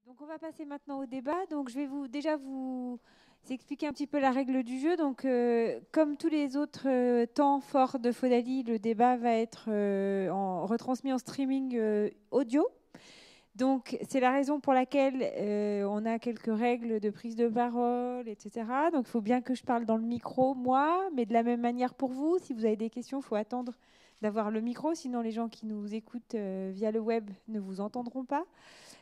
Donc on va passer maintenant au débat. Donc je vais déjà vous expliquer un petit peu la règle du jeu. Donc comme tous les autres temps forts de Fodali, le débat va être retransmis en streaming audio. Donc c'est la raison pour laquelle on a quelques règles de prise de parole, etc. Donc il faut bien que je parle dans le micro, moi, mais de la même manière pour vous. Si vous avez des questions, il faut attendre d'avoir le micro, sinon les gens qui nous écoutent via le web ne vous entendront pas.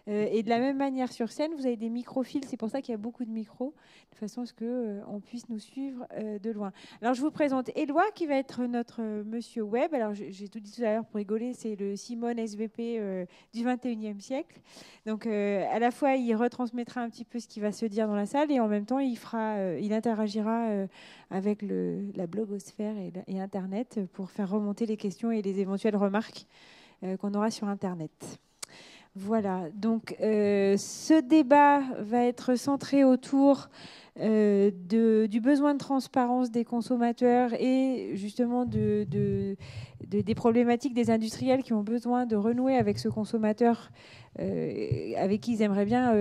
Et de la même manière sur scène, vous avez des microphiles, c'est pour ça qu'il y a beaucoup de micros, de façon à ce qu'on puisse nous suivre de loin. Alors je vous présente Éloi qui va être notre monsieur web. Alors j'ai tout dit tout à l'heure pour rigoler, c'est le Simone SVP du 21e siècle. Donc à la fois il retransmettra un petit peu ce qui va se dire dans la salle et en même temps il interagira avec la blogosphère et Internet pour faire remonter les questions et les éventuelles remarques qu'on aura sur Internet. Voilà, donc ce débat va être centré autour du besoin de transparence des consommateurs et justement des problématiques des industriels qui ont besoin de renouer avec ce consommateur avec qui ils aimeraient bien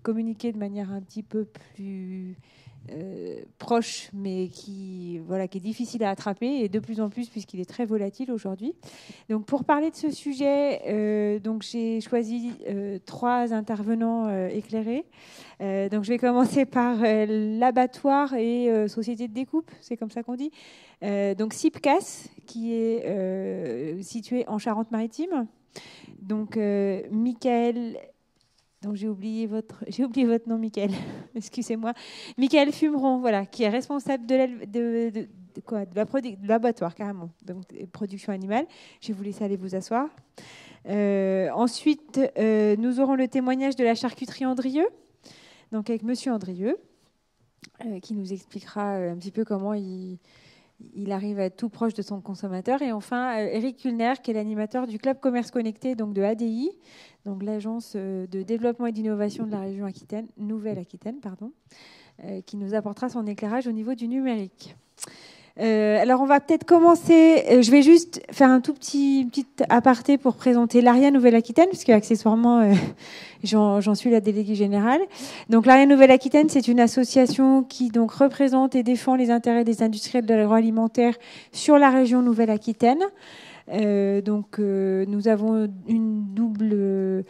communiquer de manière un petit peu plus proche, mais qui est difficile à attraper, et de plus en plus puisqu'il est très volatile aujourd'hui. Donc pour parler de ce sujet, j'ai choisi 3 intervenants éclairés. Donc je vais commencer par l'abattoir et société de découpe, c'est comme ça qu'on dit. Donc SIPCAS, qui est situé en Charente-Maritime. Donc Michael... Donc j'ai oublié votre nom, Michael. Excusez-moi. Michael Fumeron, voilà, qui est responsable de l'abattoir, carrément, donc production animale. Je vais vous laisser aller vous asseoir. Ensuite, nous aurons le témoignage de la charcuterie Andrieux, donc avec Monsieur Andrieux, qui nous expliquera un petit peu comment il arrive à être tout proche de son consommateur. Et enfin, Eric Kulner, qui est l'animateur du Club Commerce Connecté, donc de ADI, donc l'agence de développement et d'innovation de la région Nouvelle-Aquitaine, qui nous apportera son éclairage au niveau du numérique. Alors, on va peut-être commencer. Je vais juste faire un tout petit aparté pour présenter l'ARIA Nouvelle-Aquitaine, puisque accessoirement, j'en suis la déléguée générale. Donc, l'ARIA Nouvelle-Aquitaine, c'est une association qui donc représente et défend les intérêts des industriels de l'agroalimentaire sur la région Nouvelle-Aquitaine. Nous avons une double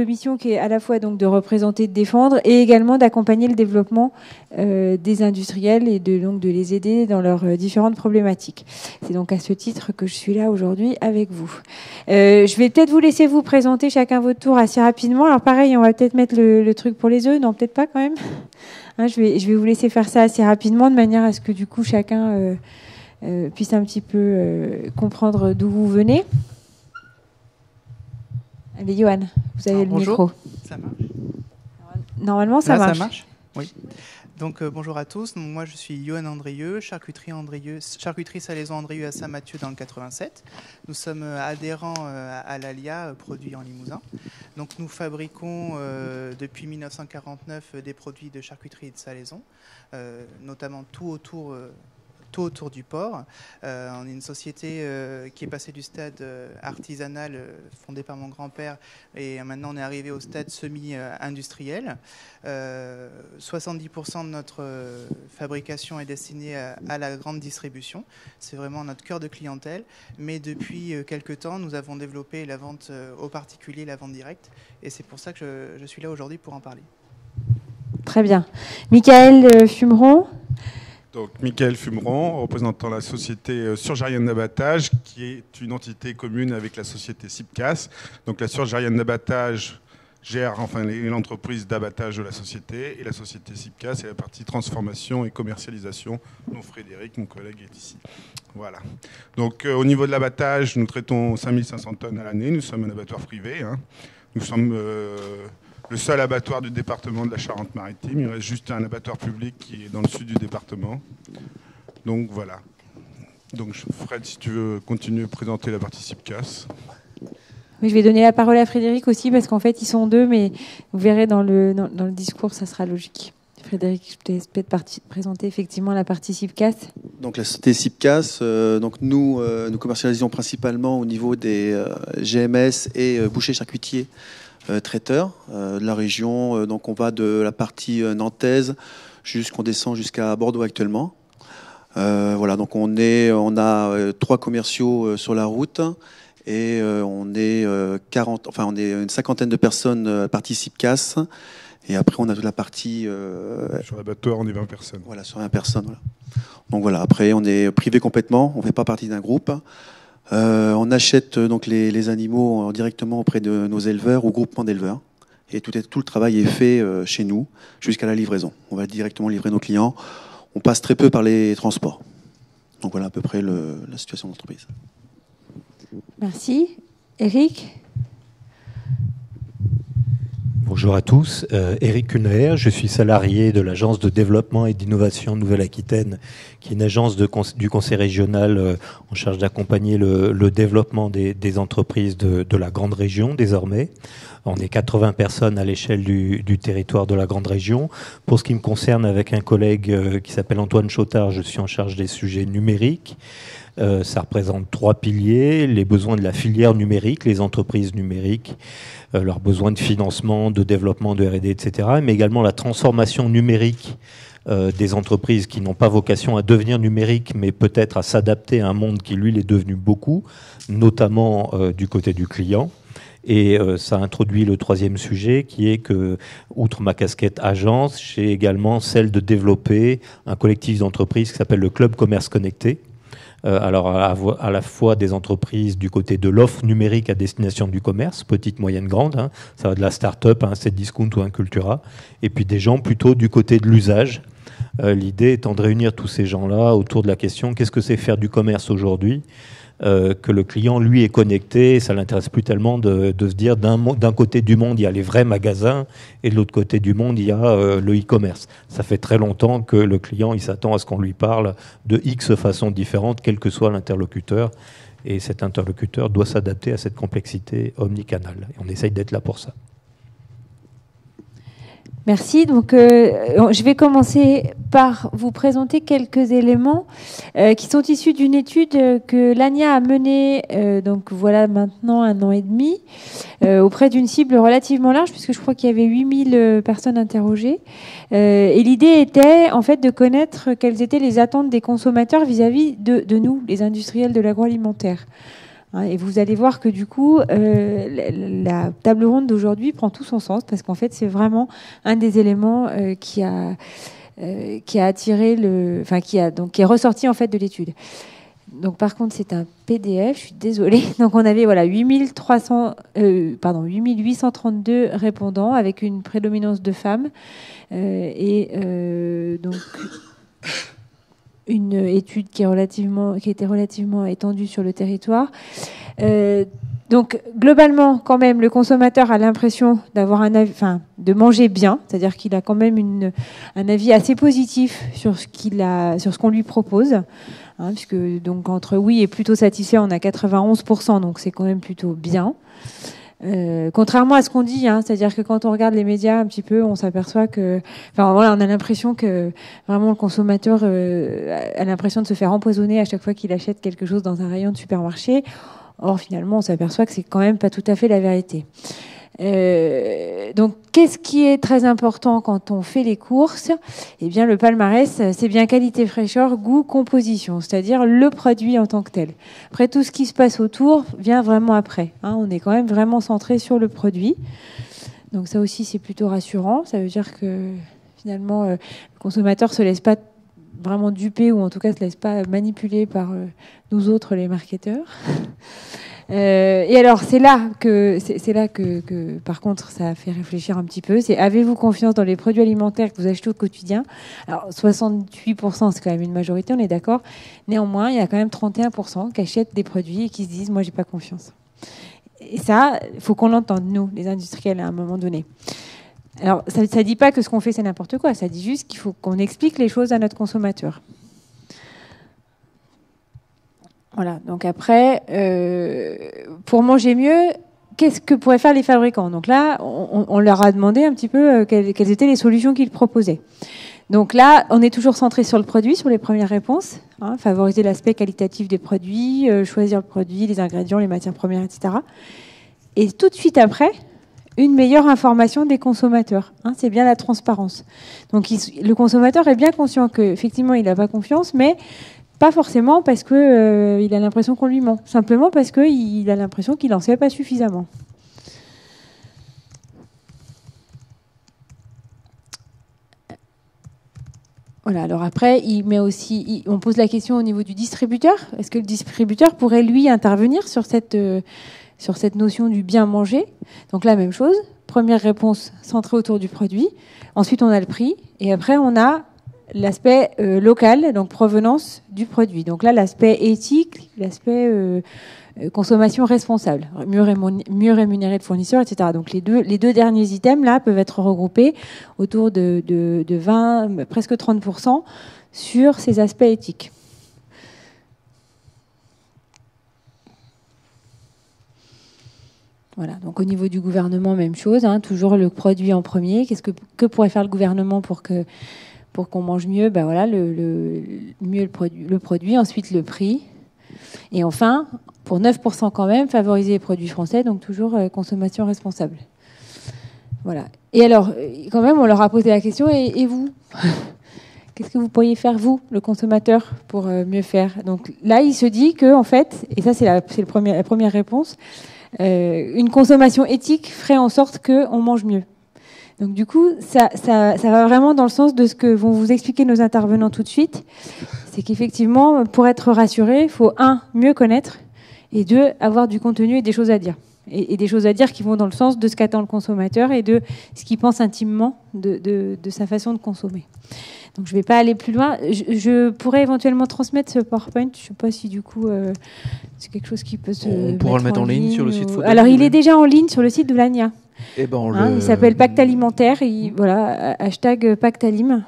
mission qui est à la fois donc de représenter, de défendre et également d'accompagner le développement des industriels et de les aider dans leurs différentes problématiques. C'est donc à ce titre que je suis là aujourd'hui avec vous. Je vais peut-être vous laisser vous présenter chacun votre tour assez rapidement. Alors pareil, on va peut-être mettre le truc pour les œufs. Non, peut-être pas quand même. Hein, je vais vous laisser faire ça assez rapidement de manière à ce que du coup chacun puisse un petit peu comprendre d'où vous venez. Allez, Johan, vous avez le micro. Ça marche. Normalement, ça marche. Ça marche. Oui. Donc bonjour à tous. Donc, moi, je suis Johan Andrieux, charcuterie Salaison Andrieux à Saint-Mathieu dans le 87. Nous sommes adhérents à l'ALIA, produit en Limousin. Donc nous fabriquons depuis 1949 des produits de charcuterie et de salaison, notamment tout autour du port. On est une société qui est passée du stade artisanal fondé par mon grand-père et maintenant on est arrivé au stade semi-industriel. 70% de notre fabrication est destinée à la grande distribution. C'est vraiment notre cœur de clientèle. Mais depuis quelques temps, nous avons développé la vente aux particuliers, la vente directe. Et c'est pour ça que je suis là aujourd'hui pour en parler. Très bien. Michael Fumeron. Donc, Michael Fumeron, représentant la société Surgérienne d'Abattage, qui est une entité commune avec la société SIPCAS. Donc, la Surgérienne d'Abattage gère l'entreprise d'abattage de la société, et la société SIPCAS est la partie transformation et commercialisation, dont Frédéric, mon collègue, est ici. Voilà. Donc, au niveau de l'abattage, nous traitons 5500 tonnes à l'année. Nous sommes un abattoir privé. Hein. Nous sommes le seul abattoir du département de la Charente-Maritime. Il reste juste un abattoir public qui est dans le sud du département. Donc voilà. Donc Fred, si tu veux continuer à présenter la partie SIPCAS. Oui, je vais donner la parole à Frédéric aussi, parce qu'en fait, ils sont deux, mais vous verrez dans le discours, ça sera logique. Frédéric, je te laisse peut-être présenter effectivement la partie SIPCAS. Donc la société SIPCAS, donc nous commercialisons principalement au niveau des GMS et bouchers charcutiers traiteurs de la région. Donc on va de la partie nantaise jusqu'on descend jusqu'à Bordeaux actuellement. Voilà, donc on a 3 commerciaux sur la route et on est une cinquantaine de personnes partie SIPCAS. Et après, on a toute la partie... sur l'abattoir, on est 20 personnes. Voilà, sur 20 personnes. Voilà. Donc voilà, après, on est privé complètement. On ne fait pas partie d'un groupe. On achète donc les animaux directement auprès de nos éleveurs ou groupements d'éleveurs. Et tout le travail est fait chez nous jusqu'à la livraison. On va directement livrer nos clients. On passe très peu par les transports. Donc voilà à peu près la situation de l'entreprise. Merci. Eric ? Bonjour à tous, Éric Cunaer, je suis salarié de l'Agence de développement et d'innovation Nouvelle-Aquitaine, qui est une agence du Conseil régional en charge d'accompagner le développement des entreprises de la grande région désormais. On est 80 personnes à l'échelle du territoire de la grande région. Pour ce qui me concerne, avec un collègue qui s'appelle Antoine Chautard, je suis en charge des sujets numériques. Ça représente 3 piliers, les besoins de la filière numérique, les entreprises numériques, leurs besoins de financement, de développement, de R&D, etc., mais également la transformation numérique des entreprises qui n'ont pas vocation à devenir numériques, mais peut-être à s'adapter à un monde qui, lui, l'est devenu beaucoup, notamment du côté du client. Et ça introduit le 3e sujet, qui est que, outre ma casquette agence, j'ai également celle de développer un collectif d'entreprises qui s'appelle le Club Commerce Connecté. Alors à la fois des entreprises du côté de l'offre numérique à destination du commerce, petite, moyenne, grande, hein, ça va de la start-up à un Cdiscount ou un Cultura, et puis des gens plutôt du côté de l'usage. L'idée étant de réunir tous ces gens-là autour de la question qu'est-ce que c'est faire du commerce aujourd'hui, que le client, lui, est connecté. Ça ne l'intéresse plus tellement de se dire d'un côté du monde, il y a les vrais magasins et de l'autre côté du monde, il y a le e-commerce. Ça fait très longtemps que le client, il s'attend à ce qu'on lui parle de X façons différentes, quel que soit l'interlocuteur. Et cet interlocuteur doit s'adapter à cette complexité omnicanale. Et on essaye d'être là pour ça. Merci. Donc, je vais commencer par vous présenter quelques éléments qui sont issus d'une étude que l'ANIA a menée, donc voilà maintenant 1 an et demi, auprès d'une cible relativement large, puisque je crois qu'il y avait 8000 personnes interrogées. Et l'idée était en fait de connaître quelles étaient les attentes des consommateurs vis-à-vis de nous, les industriels de l'agroalimentaire. Et vous allez voir que du coup, la table ronde d'aujourd'hui prend tout son sens parce qu'en fait, c'est vraiment un des éléments qui a attiré qui est ressorti en fait de l'étude. Donc par contre, c'est un PDF, je suis désolée. Donc on avait 8832 répondants avec une prédominance de femmes donc une étude qui était relativement étendue sur le territoire. Donc globalement, quand même, le consommateur a l'impression d'avoir de manger bien, c'est-à-dire qu'il a quand même un avis assez positif sur ce qu'on lui propose, puisque donc entre oui et plutôt satisfait, on a 91%, donc c'est quand même plutôt bien. Contrairement à ce qu'on dit, c'est-à-dire que quand on regarde les médias un petit peu, on s'aperçoit que, on a l'impression que vraiment le consommateur a l'impression de se faire empoisonner à chaque fois qu'il achète quelque chose dans un rayon de supermarché. Or, finalement, on s'aperçoit que c'est quand même pas tout à fait la vérité. Donc, qu'est-ce qui est très important quand on fait les courses ? Eh bien, le palmarès, c'est bien qualité, fraîcheur, goût, composition, c'est-à-dire le produit en tant que tel. Après, tout ce qui se passe autour vient vraiment après. On est quand même vraiment centré sur le produit. Donc, ça aussi, c'est plutôt rassurant. Ça veut dire que, finalement, le consommateur ne se laisse pas vraiment duper ou en tout cas ne se laisse pas manipuler par nous autres, les marketeurs. Et alors, c'est là que, par contre, ça a fait réfléchir un petit peu. C'est avez-vous confiance dans les produits alimentaires que vous achetez au quotidien ? Alors, 68%, c'est quand même une majorité, on est d'accord. Néanmoins, il y a quand même 31% qui achètent des produits et qui se disent « moi, j'ai pas confiance ». Et ça, il faut qu'on l'entende, nous, les industriels, à un moment donné. Alors, ça ne dit pas que ce qu'on fait, c'est n'importe quoi. Ça dit juste qu'il faut qu'on explique les choses à notre consommateur. Voilà, donc après, pour manger mieux, qu'est-ce que pourraient faire les fabricants? Donc là, on leur a demandé un petit peu quelles étaient les solutions qu'ils proposaient. Donc là, on est toujours centré sur le produit, sur les premières réponses. Favoriser l'aspect qualitatif des produits, choisir le produit, les ingrédients, les matières premières, etc. Et tout de suite après, une meilleure information des consommateurs. C'est bien la transparence. Donc le consommateur est bien conscient qu'effectivement, il n'a pas confiance, mais pas forcément parce qu'il a l'impression qu'on lui ment. Simplement parce qu'il a l'impression qu'il n'en sait pas suffisamment. Voilà, alors après, on pose la question au niveau du distributeur. Est-ce que le distributeur pourrait, lui, intervenir sur cette notion du bien manger? Donc la même chose, première réponse centrée autour du produit. Ensuite, on a le prix. Et après, on a l'aspect local, donc provenance du produit. Donc là, l'aspect éthique, l'aspect consommation responsable, mieux rémunérer le fournisseur, etc. Donc les deux derniers items là peuvent être regroupés autour de 20, presque 30% sur ces aspects éthiques. Voilà, donc au niveau du gouvernement, même chose, toujours le produit en premier. Que pourrait faire le gouvernement pour qu'on mange mieux? Ben voilà, mieux le produit, ensuite le prix. Et enfin, pour 9% quand même, favoriser les produits français, donc toujours consommation responsable. Voilà. Et alors, quand même, on leur a posé la question, et vous? Qu'est-ce que vous pourriez faire, vous, le consommateur, pour mieux faire? Donc là, il se dit que, en fait, et ça c'est la première réponse, une consommation éthique ferait en sorte qu'on mange mieux. Donc du coup, ça va vraiment dans le sens de ce que vont vous expliquer nos intervenants tout de suite. C'est qu'effectivement, pour être rassuré, il faut, mieux connaître, et 2, avoir du contenu et des choses à dire. Et des choses à dire qui vont dans le sens de ce qu'attend le consommateur et de ce qu'il pense intimement de sa façon de consommer. Donc je ne vais pas aller plus loin. Je pourrais éventuellement transmettre ce PowerPoint. Je ne sais pas si du coup c'est quelque chose qui peut se On pourra le mettre en ligne sur le site Faudali. Alors il est déjà en ligne sur le site de l'ANIA. Il s'appelle Pacte Alimentaire. Voilà, hashtag Pacte Alim.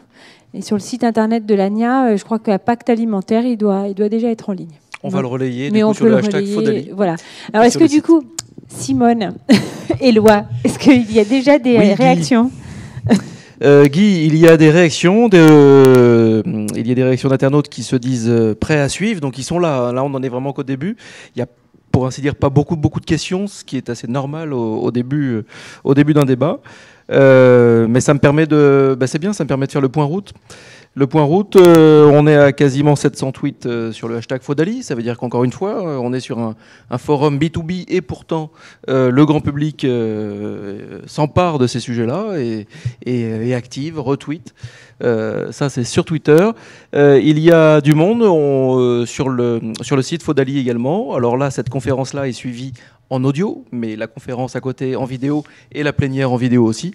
Et sur le site internet de l'ANIA, je crois qu'à Pacte Alimentaire, il doit déjà être en ligne. On va le relayer Mais on sur peut le hashtag Faudali. Voilà. Alors est-ce que du coup, Simone, Éloi, est-ce qu'il y a déjà des réactions? Guy, il y a des réactions d'internautes qui se disent prêts à suivre, donc ils sont là. Là, on en est vraiment qu'au début. Il y a, pour ainsi dire, pas beaucoup de questions, ce qui est assez normal au début d'un débat. Mais ça me permet c'est bien, ça me permet de faire le point route. Le point route, on est à quasiment 700 tweets sur le hashtag Faudali. Ça veut dire qu'encore une fois, on est sur un forum B2B et pourtant le grand public s'empare de ces sujets-là et active, retweet. Ça, c'est sur Twitter. Il y a du monde sur le site Faudali également. Alors là, cette conférence-là est suivie en audio, mais la conférence à côté en vidéo et la plénière en vidéo aussi.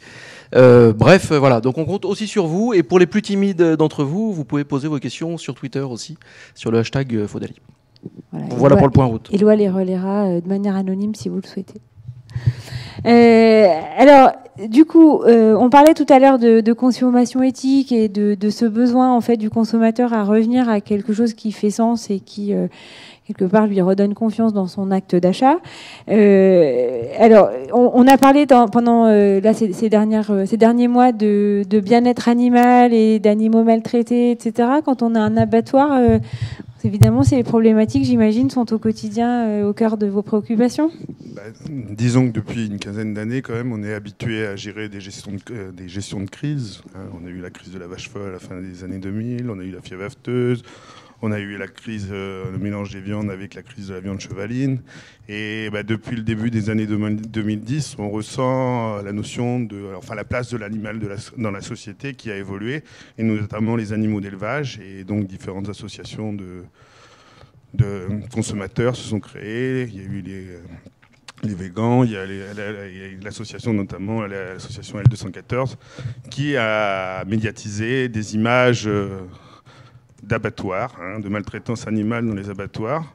Bref, voilà. Donc on compte aussi sur vous. Et pour les plus timides d'entre vous, vous pouvez poser vos questions sur Twitter aussi, sur le hashtag Faudali. Voilà pour le point route. Éloi les relaiera de manière anonyme si vous le souhaitez. Alors, du coup, on parlait tout à l'heure de consommation éthique et de ce besoin en fait du consommateur à revenir à quelque chose qui fait sens et qui quelque part lui redonne confiance dans son acte d'achat. Alors, on a parlé pendant ces derniers mois de bien-être animal et d'animaux maltraités, etc. Quand on a un abattoir, évidemment, ces problématiques, j'imagine, sont au quotidien au cœur de vos préoccupations. Disons que depuis une quinzaine d'années, quand même, on est habitué à gérer des gestions de crise. On a eu la crise de la vache folle à la fin des années 2000, on a eu la fièvre afteuse. On a eu la crise, le mélange des viandes avec la crise de la viande chevaline. Et depuis le début des années 2010, on ressent la notion la place de l'animal dans la société qui a évolué, et notamment les animaux d'élevage. Et donc différentes associations de consommateurs se sont créées. Il y a eu les végans, il y a l'association, notamment l'association L214, qui a médiatisé des images d'abattoirs, de maltraitance animale dans les abattoirs.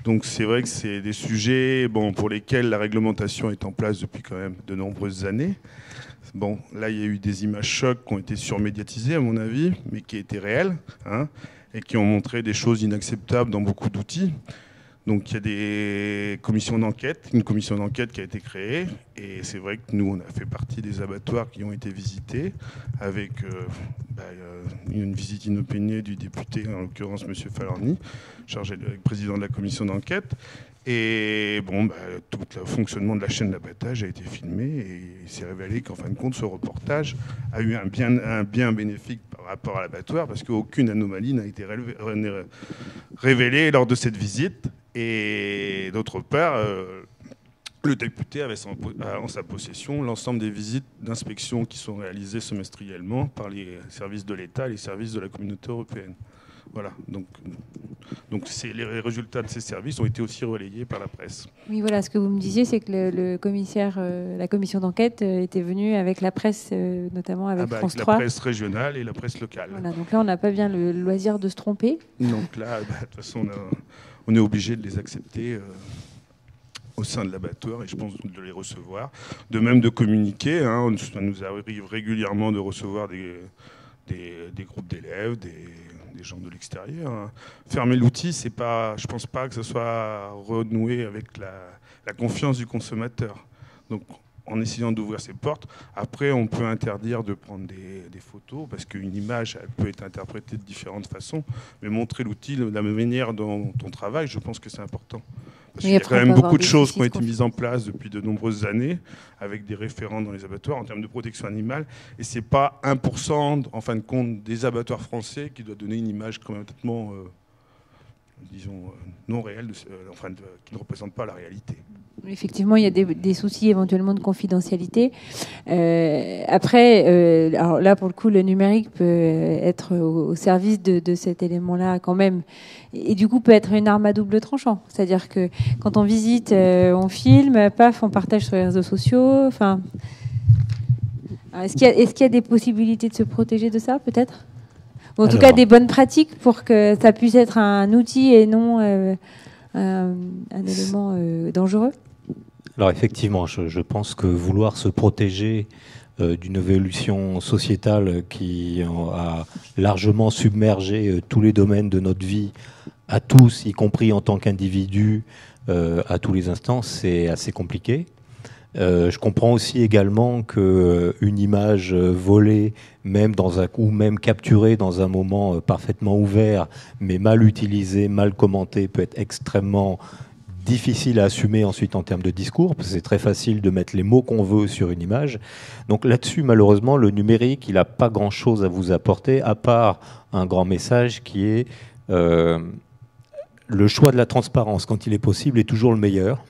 Donc c'est vrai que c'est des sujets pour lesquels la réglementation est en place depuis quand même de nombreuses années. Là il y a eu des images chocs qui ont été surmédiatisées à mon avis, mais qui étaient réelles, et qui ont montré des choses inacceptables dans beaucoup d'outils. Donc il y a des commissions d'enquête, une commission d'enquête qui a été créée, et c'est vrai que nous on a fait partie des abattoirs qui ont été visités, avec une visite inopinée du député, en l'occurrence M. Falorni, président de la commission d'enquête. Et tout le fonctionnement de la chaîne d'abattage a été filmé, et il s'est révélé qu'en fin de compte, ce reportage a eu un bien bénéfique par rapport à l'abattoir, parce qu'aucune anomalie n'a été révélée lors de cette visite. Et d'autre part, le député avait en sa possession l'ensemble des visites d'inspection qui sont réalisées semestriellement par les services de l'État et les services de la Communauté européenne. Voilà, donc les résultats de ces services ont été aussi relayés par la presse. Oui, voilà, ce que vous me disiez, c'est que le commissaire, la commission d'enquête était venue avec la presse, notamment avec France 3. La presse régionale et la presse locale. Voilà, donc là, on n'a pas bien le loisir de se tromper. Donc là, de toute façon, on est obligé de les accepter au sein de l'abattoir, et je pense de les recevoir. De même de communiquer, ça nous arrive régulièrement de recevoir des groupes d'élèves, des gens de l'extérieur. Fermer l'outil, je ne pense pas que ce soit renoué avec la confiance du consommateur. Donc, en essayant d'ouvrir ses portes, après, on peut interdire de prendre des photos, parce qu'une image, elle peut être interprétée de différentes façons, mais montrer l'outil, la manière dont on travaille, je pense que c'est important. Parce qu'il y a quand même beaucoup de choses qui ont été mises en place depuis de nombreuses années, avec des référents dans les abattoirs en termes de protection animale. Et ce n'est pas 1%, en fin de compte, des abattoirs français qui doit donner une image complètement, disons, non réelle, qui ne représente pas la réalité. Effectivement, il y a des soucis éventuellement de confidentialité. Après, alors là, pour le coup, le numérique peut être au service de cet élément-là quand même. Et du coup, peut être une arme à double tranchant. C'est-à-dire que quand on visite, on filme, paf, on partage sur les réseaux sociaux. Enfin, est-ce qu'il y a des possibilités de se protéger de ça, peut-être ? Ou en tout cas, des bonnes pratiques pour que ça puisse être un outil et non un élément dangereux ? Alors effectivement, je pense que vouloir se protéger d'une évolution sociétale qui a largement submergé tous les domaines de notre vie, à tous, y compris en tant qu'individu, à tous les instants, c'est assez compliqué. Je comprends aussi également qu'une image volée, même ou même capturée dans un moment parfaitement ouvert, mais mal utilisée, mal commentée, peut être extrêmement difficile à assumer ensuite en termes de discours, parce que c'est très facile de mettre les mots qu'on veut sur une image. Donc là-dessus, malheureusement, le numérique, il n'a pas grand-chose à vous apporter, à part un grand message qui est le choix de la transparence, quand il est possible, est toujours le meilleur.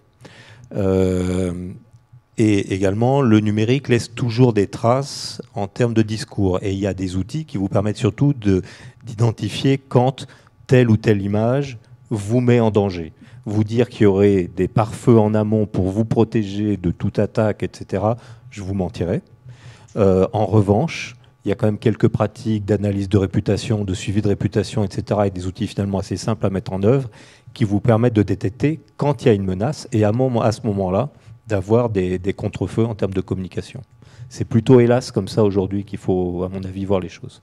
Et également, le numérique laisse toujours des traces en termes de discours. Et il y a des outils qui vous permettent surtout d'identifier quand telle ou telle image vous met en danger. Vous dire qu'il y aurait des pare-feux en amont pour vous protéger de toute attaque, etc., je vous mentirais. En revanche, il y a quand même quelques pratiques d'analyse de réputation, de suivi de réputation, etc., et des outils finalement assez simples à mettre en œuvre qui vous permettent de détecter quand il y a une menace et à ce moment-là, d'avoir des contre-feux en termes de communication. C'est plutôt, hélas, comme ça aujourd'hui qu'il faut, à mon avis, voir les choses.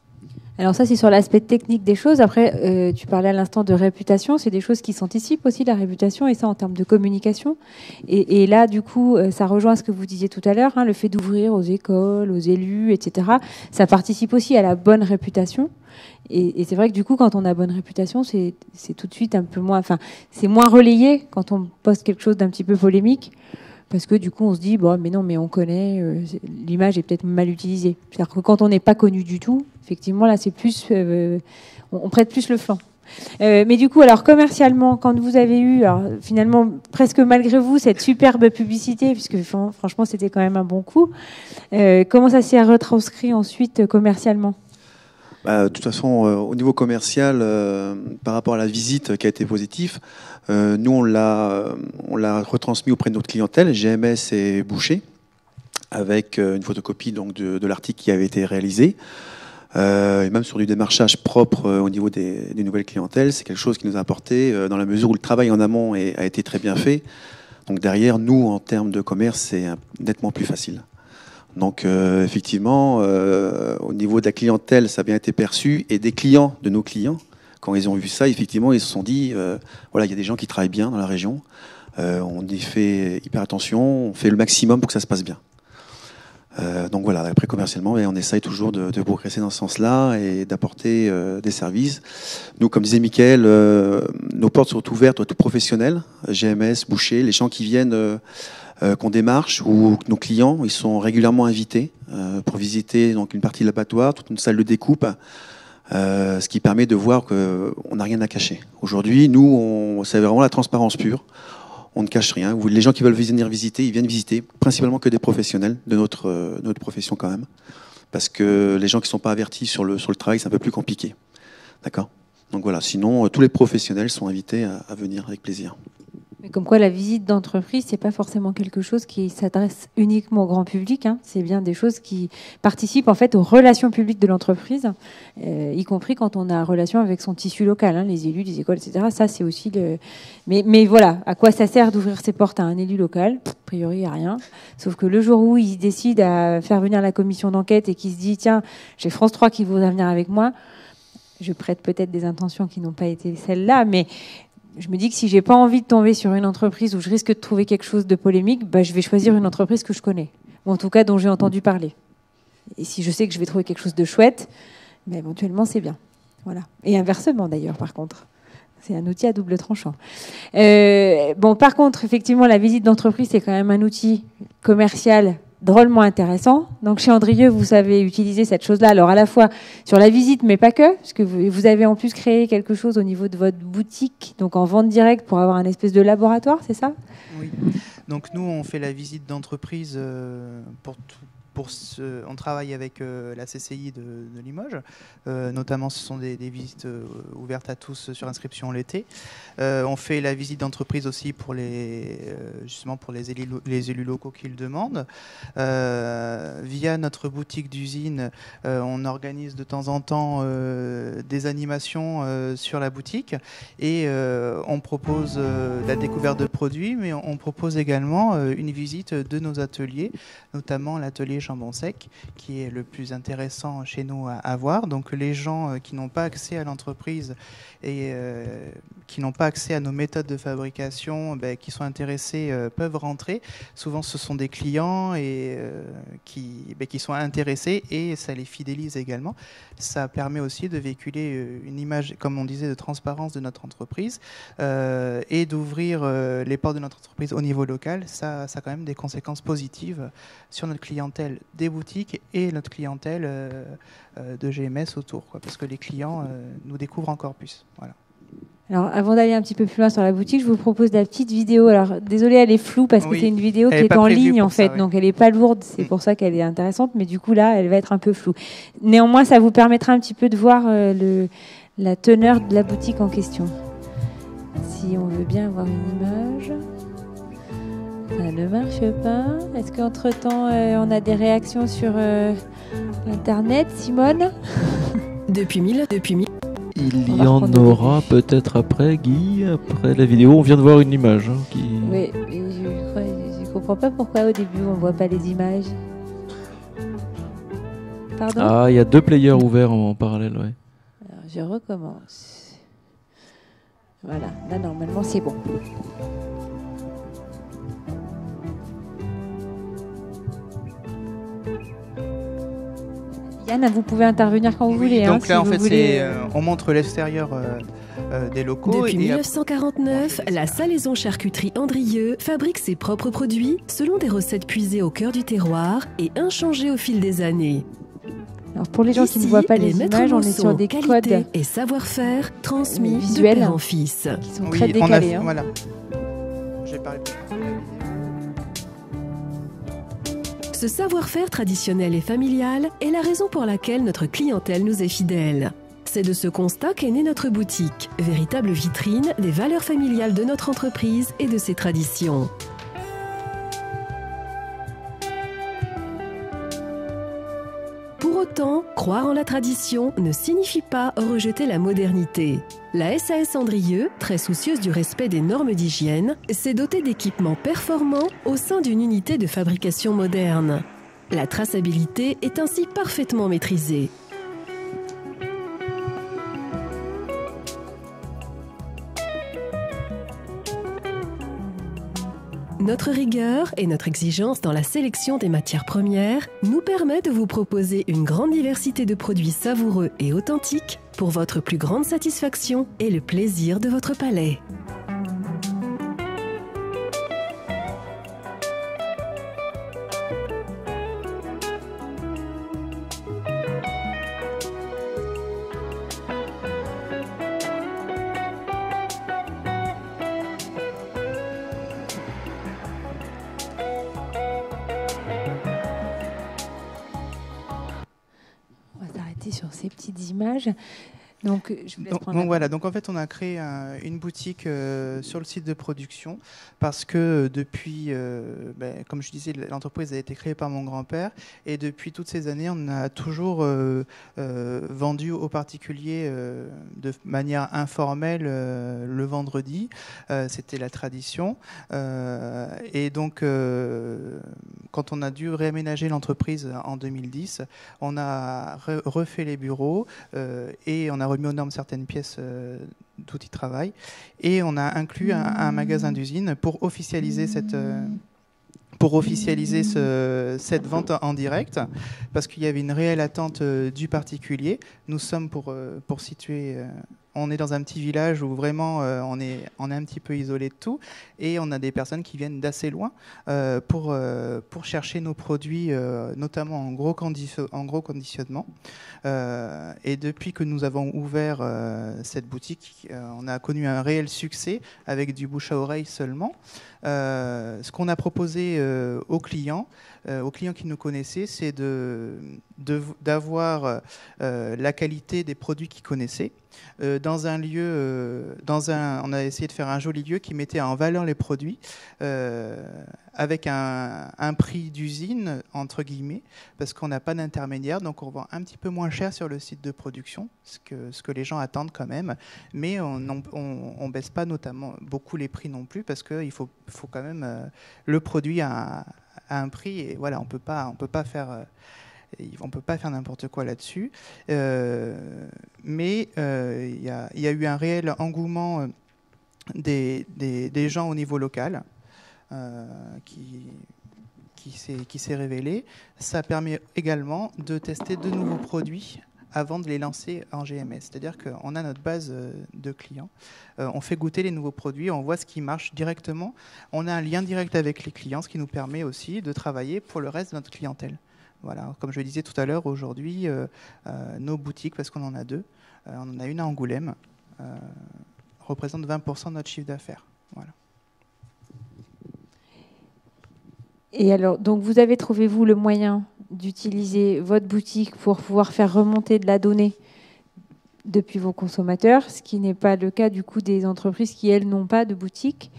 Alors ça, c'est sur l'aspect technique des choses. Après, tu parlais à l'instant de réputation. C'est des choses qui s'anticipent aussi, la réputation, et ça en termes de communication. Et là, du coup, ça rejoint ce que vous disiez tout à l'heure, le fait d'ouvrir aux écoles, aux élus, etc. Ça participe aussi à la bonne réputation. Et c'est vrai que du coup, quand on a bonne réputation, c'est tout de suite un peu moins... Enfin, c'est moins relayé quand on poste quelque chose d'un petit peu polémique. Parce que du coup, on se dit, bon, mais non, mais on connaît, l'image est peut-être mal utilisée. C'est-à-dire que quand on n'est pas connu du tout, effectivement, là, c'est plus, on prête plus le flanc. Mais du coup, alors commercialement, quand vous avez eu, alors, finalement, presque malgré vous, cette superbe publicité, puisque franchement, c'était quand même un bon coup, comment ça s'est retranscrit ensuite commercialement ? De toute façon, au niveau commercial, par rapport à la visite qui a été positive, nous, on l'a retransmis auprès de notre clientèle, GMS et Boucher, avec une photocopie donc, de l'article qui avait été réalisé. Et même sur du démarchage propre au niveau des nouvelles clientèles, c'est quelque chose qui nous a apporté dans la mesure où le travail en amont a été très bien fait. Donc derrière, nous, en termes de commerce, c'est nettement plus facile. Donc effectivement, au niveau de la clientèle, ça a bien été perçu, et des clients, de nos clients, quand ils ont vu ça, effectivement, ils se sont dit, voilà, il y a des gens qui travaillent bien dans la région, on y fait hyper attention, on fait le maximum pour que ça se passe bien. Donc voilà, après commercialement, on essaye toujours de progresser dans ce sens-là et d'apporter des services. Nous, comme disait Mickaël, nos portes sont ouvertes à tout professionnel, GMS, boucher, les gens qui viennent, qu'on démarche, ou nos clients, ils sont régulièrement invités pour visiter donc une partie de l'abattoir, toute une salle de découpe, ce qui permet de voir qu'on n'a rien à cacher. Aujourd'hui, nous, c'est vraiment la transparence pure. On ne cache rien. Les gens qui veulent venir visiter, ils viennent visiter, principalement que des professionnels de notre profession quand même. Parce que les gens qui ne sont pas avertis sur le travail, c'est un peu plus compliqué. D'accord ? Donc voilà, sinon, tous les professionnels sont invités à venir avec plaisir. Mais comme quoi, la visite d'entreprise, c'est pas forcément quelque chose qui s'adresse uniquement au grand public. Hein. C'est bien des choses qui participent en fait aux relations publiques de l'entreprise, y compris quand on a relation avec son tissu local, hein, les élus, les écoles, etc. Ça, c'est aussi le. Mais voilà, à quoi ça sert d'ouvrir ses portes à un élu local ? A priori, il n'y a rien. Sauf que le jour où il décide à faire venir la commission d'enquête et qu'il se dit, tiens, j'ai France 3 qui voudrait venir avec moi, je prête peut-être des intentions qui n'ont pas été celles-là, mais je me dis que si j'ai pas envie de tomber sur une entreprise où je risque de trouver quelque chose de polémique, bah, je vais choisir une entreprise que je connais, ou en tout cas dont j'ai entendu parler. Et si je sais que je vais trouver quelque chose de chouette, bah, éventuellement c'est bien. Voilà. Et inversement d'ailleurs, par contre. C'est un outil à double tranchant. Bon, par contre, effectivement, la visite d'entreprise, c'est quand même un outil commercial drôlement intéressant. Donc, chez Andrieux, vous savez utiliser cette chose-là. Alors, à la fois sur la visite, mais pas que, parce que vous avez en plus créé quelque chose au niveau de votre boutique, donc en vente directe pour avoir un espèce de laboratoire, c'est ça ? Oui. Donc, nous, on fait la visite d'entreprise pour tout. On travaille avec la CCI de Limoges, notamment ce sont des visites ouvertes à tous sur inscription l'été. On fait la visite d'entreprise aussi pour justement pour les élus locaux qui le demandent. Via notre boutique d'usine, on organise de temps en temps des animations sur la boutique et on propose la découverte de produits, mais on propose également une visite de nos ateliers, notamment l'atelier Chambon Sec, qui est le plus intéressant chez nous à voir. Donc les gens qui n'ont pas accès à l'entreprise et qui n'ont pas accès à nos méthodes de fabrication, qui sont intéressés, peuvent rentrer. Souvent ce sont des clients et, qui sont intéressés et ça les fidélise également. Ça permet aussi de véhiculer une image, comme on disait, de transparence de notre entreprise et d'ouvrir les portes de notre entreprise au niveau local. Ça a quand même des conséquences positives sur notre clientèle des boutiques et notre clientèle de GMS autour, quoi, parce que les clients nous découvrent encore plus. Voilà. Alors, avant d'aller un petit peu plus loin sur la boutique, je vous propose la petite vidéo. Alors, désolée, elle est floue parce que c'est une vidéo qui est en ligne, en fait. Donc, elle n'est pas lourde. C'est pour ça qu'elle est intéressante. Mais du coup, là, elle va être un peu floue. Néanmoins, ça vous permettra un petit peu de voir la teneur de la boutique en question. Si on veut bien avoir une image. Ça ne marche pas. Est-ce qu'entre-temps, on a des réactions sur Internet, Simone ? Il y en aura peut-être après, Guy, après la vidéo. On vient de voir une image. Oui, je comprends pas pourquoi au début on voit pas les images. Pardon ? Ah, il y a 2 players ouverts en parallèle, ouais. Alors, je recommence. Voilà, là normalement c'est bon. Yann, vous pouvez intervenir quand vous voulez. Donc là, si en fait, voulez... on montre l'extérieur des locaux. Depuis 1949, la Salaison Charcuterie Andrieux fabrique ses propres produits selon des recettes puisées au cœur du terroir et inchangées au fil des années. Alors pour les gens qui ne voient pas les images, on est sur des codes et savoir-faire transmis visuels de père en fils. Qui sont très décalés. Voilà. J'ai parlé. Ce savoir-faire traditionnel et familial est la raison pour laquelle notre clientèle nous est fidèle. C'est de ce constat qu'est née notre boutique, véritable vitrine des valeurs familiales de notre entreprise et de ses traditions. Pour autant, croire en la tradition ne signifie pas rejeter la modernité. La SAS Andrieux, très soucieuse du respect des normes d'hygiène, s'est dotée d'équipements performants au sein d'une unité de fabrication moderne. La traçabilité est ainsi parfaitement maîtrisée. Notre rigueur et notre exigence dans la sélection des matières premières nous permet de vous proposer une grande diversité de produits savoureux et authentiques pour votre plus grande satisfaction et le plaisir de votre palais. Sur ces petites images. Donc, je vous laisse prendre donc voilà, donc en fait on a créé une boutique sur le site de production parce que depuis, comme je disais, l'entreprise a été créée par mon grand-père et depuis toutes ces années on a toujours vendu aux particuliers de manière informelle le vendredi, c'était la tradition et donc quand on a dû réaménager l'entreprise en 2010, on a refait les bureaux et on a remis aux normes certaines pièces d'outils de travail et on a inclus un magasin d'usine pour officialiser cette vente en direct parce qu'il y avait une réelle attente du particulier. Nous sommes pour situer... on est dans un petit village où vraiment on est un petit peu isolé de tout et on a des personnes qui viennent d'assez loin pour chercher nos produits, notamment en gros conditionnement. Et depuis que nous avons ouvert cette boutique, on a connu un réel succès avec du bouche à oreille seulement. Ce qu'on a proposé aux clients qui nous connaissaient, c'est d'avoir la qualité des produits qu'ils connaissaient. Dans un lieu, on a essayé de faire un joli lieu qui mettait en valeur les produits avec un prix d'usine, entre guillemets, parce qu'on n'a pas d'intermédiaire, donc on vend un petit peu moins cher sur le site de production, ce que les gens attendent quand même, mais on ne baisse pas notamment beaucoup les prix non plus, parce qu'il faut quand même le produit à un prix, et voilà, on peut pas faire n'importe quoi là-dessus. Mais il y a eu un réel engouement des gens au niveau local qui s'est révélé. Ça permet également de tester de nouveaux produits avant de les lancer en GMS. C'est-à-dire qu'on a notre base de clients, on fait goûter les nouveaux produits, on voit ce qui marche directement, on a un lien direct avec les clients, ce qui nous permet aussi de travailler pour le reste de notre clientèle. Voilà, comme je le disais tout à l'heure, aujourd'hui, nos boutiques, parce qu'on en a deux, on en a une à Angoulême, représentent 20% de notre chiffre d'affaires. Voilà. Et alors, donc vous avez trouvé, vous, le moyen d'utiliser votre boutique pour pouvoir faire remonter de la donnée depuis vos consommateurs, ce qui n'est pas le cas du coup des entreprises qui, elles, n'ont pas de boutique.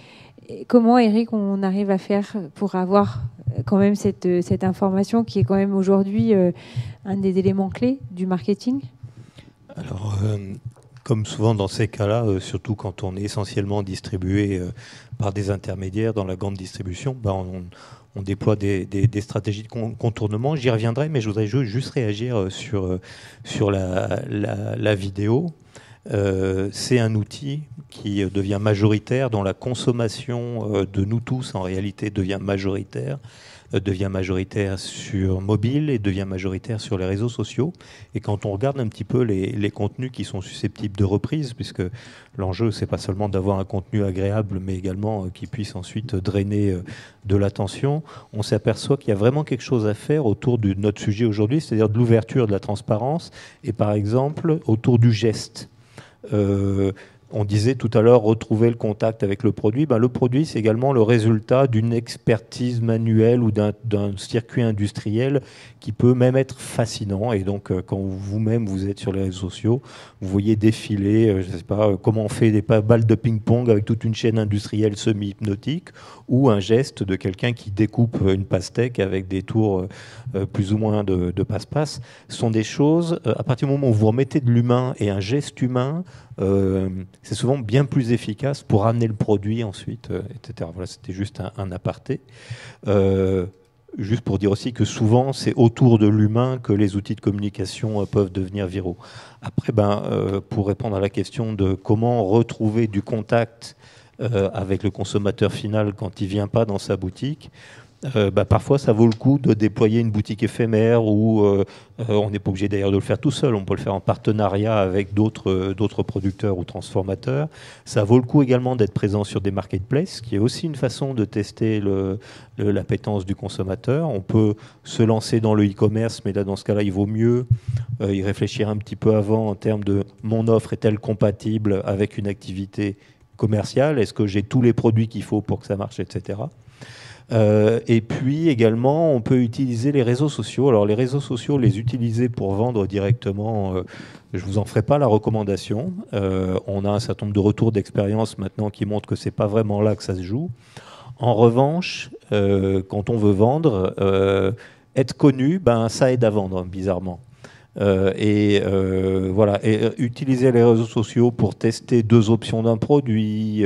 Et comment, Eric, on arrive à faire pour avoir quand même cette information qui est quand même aujourd'hui un des éléments clés du marketing? Alors, comme souvent dans ces cas-là, surtout quand on est essentiellement distribué par des intermédiaires dans la grande distribution, on déploie des stratégies de contournement. J'y reviendrai, mais je voudrais juste réagir sur la vidéo. C'est un outil qui devient majoritaire, dont la consommation de nous tous, en réalité, devient majoritaire sur mobile et devient majoritaire sur les réseaux sociaux. Et quand on regarde un petit peu les contenus qui sont susceptibles de reprise, puisque l'enjeu, c'est pas seulement d'avoir un contenu agréable, mais également qui puisse ensuite drainer de l'attention, on s'aperçoit qu'il y a vraiment quelque chose à faire autour de notre sujet aujourd'hui, c'est-à-dire de l'ouverture, de la transparence, et par exemple autour du geste. On disait tout à l'heure retrouver le contact avec le produit. Le produit, c'est également le résultat d'une expertise manuelle ou d'un circuit industriel qui peut même être fascinant. Et donc, quand vous-même vous êtes sur les réseaux sociaux, vous voyez défiler, je ne sais pas, comment on fait des balles de ping-pong avec toute une chaîne industrielle semi-hypnotique, ou un geste de quelqu'un qui découpe une pastèque avec des tours plus ou moins de passe-passe. Ce sont des choses, à partir du moment où vous remettez de l'humain et un geste humain, c'est souvent bien plus efficace pour amener le produit ensuite, etc. Voilà, c'était juste un aparté. Juste pour dire aussi que souvent, c'est autour de l'humain que les outils de communication peuvent devenir viraux. Après, pour répondre à la question de comment retrouver du contact avec le consommateur final quand il ne vient pas dans sa boutique, parfois ça vaut le coup de déployer une boutique éphémère où on n'est pas obligé d'ailleurs de le faire tout seul, on peut le faire en partenariat avec d'autres producteurs ou transformateurs. Ça vaut le coup également d'être présent sur des marketplaces, qui est aussi une façon de tester l'appétence du consommateur. On peut se lancer dans le e-commerce, mais là dans ce cas-là il vaut mieux y réfléchir un petit peu avant en termes de mon offre est-elle compatible avec une activité commerciale, est-ce que j'ai tous les produits qu'il faut pour que ça marche, etc. Et puis également, on peut utiliser les réseaux sociaux. Alors les réseaux sociaux, les utiliser pour vendre directement, je ne vous en ferai pas la recommandation. On a un certain nombre de retours d'expérience maintenant qui montrent que ce n'est pas vraiment là que ça se joue. En revanche, quand on veut vendre, être connu, ça aide à vendre, bizarrement. Voilà. Et utiliser les réseaux sociaux pour tester 2 options d'un produit,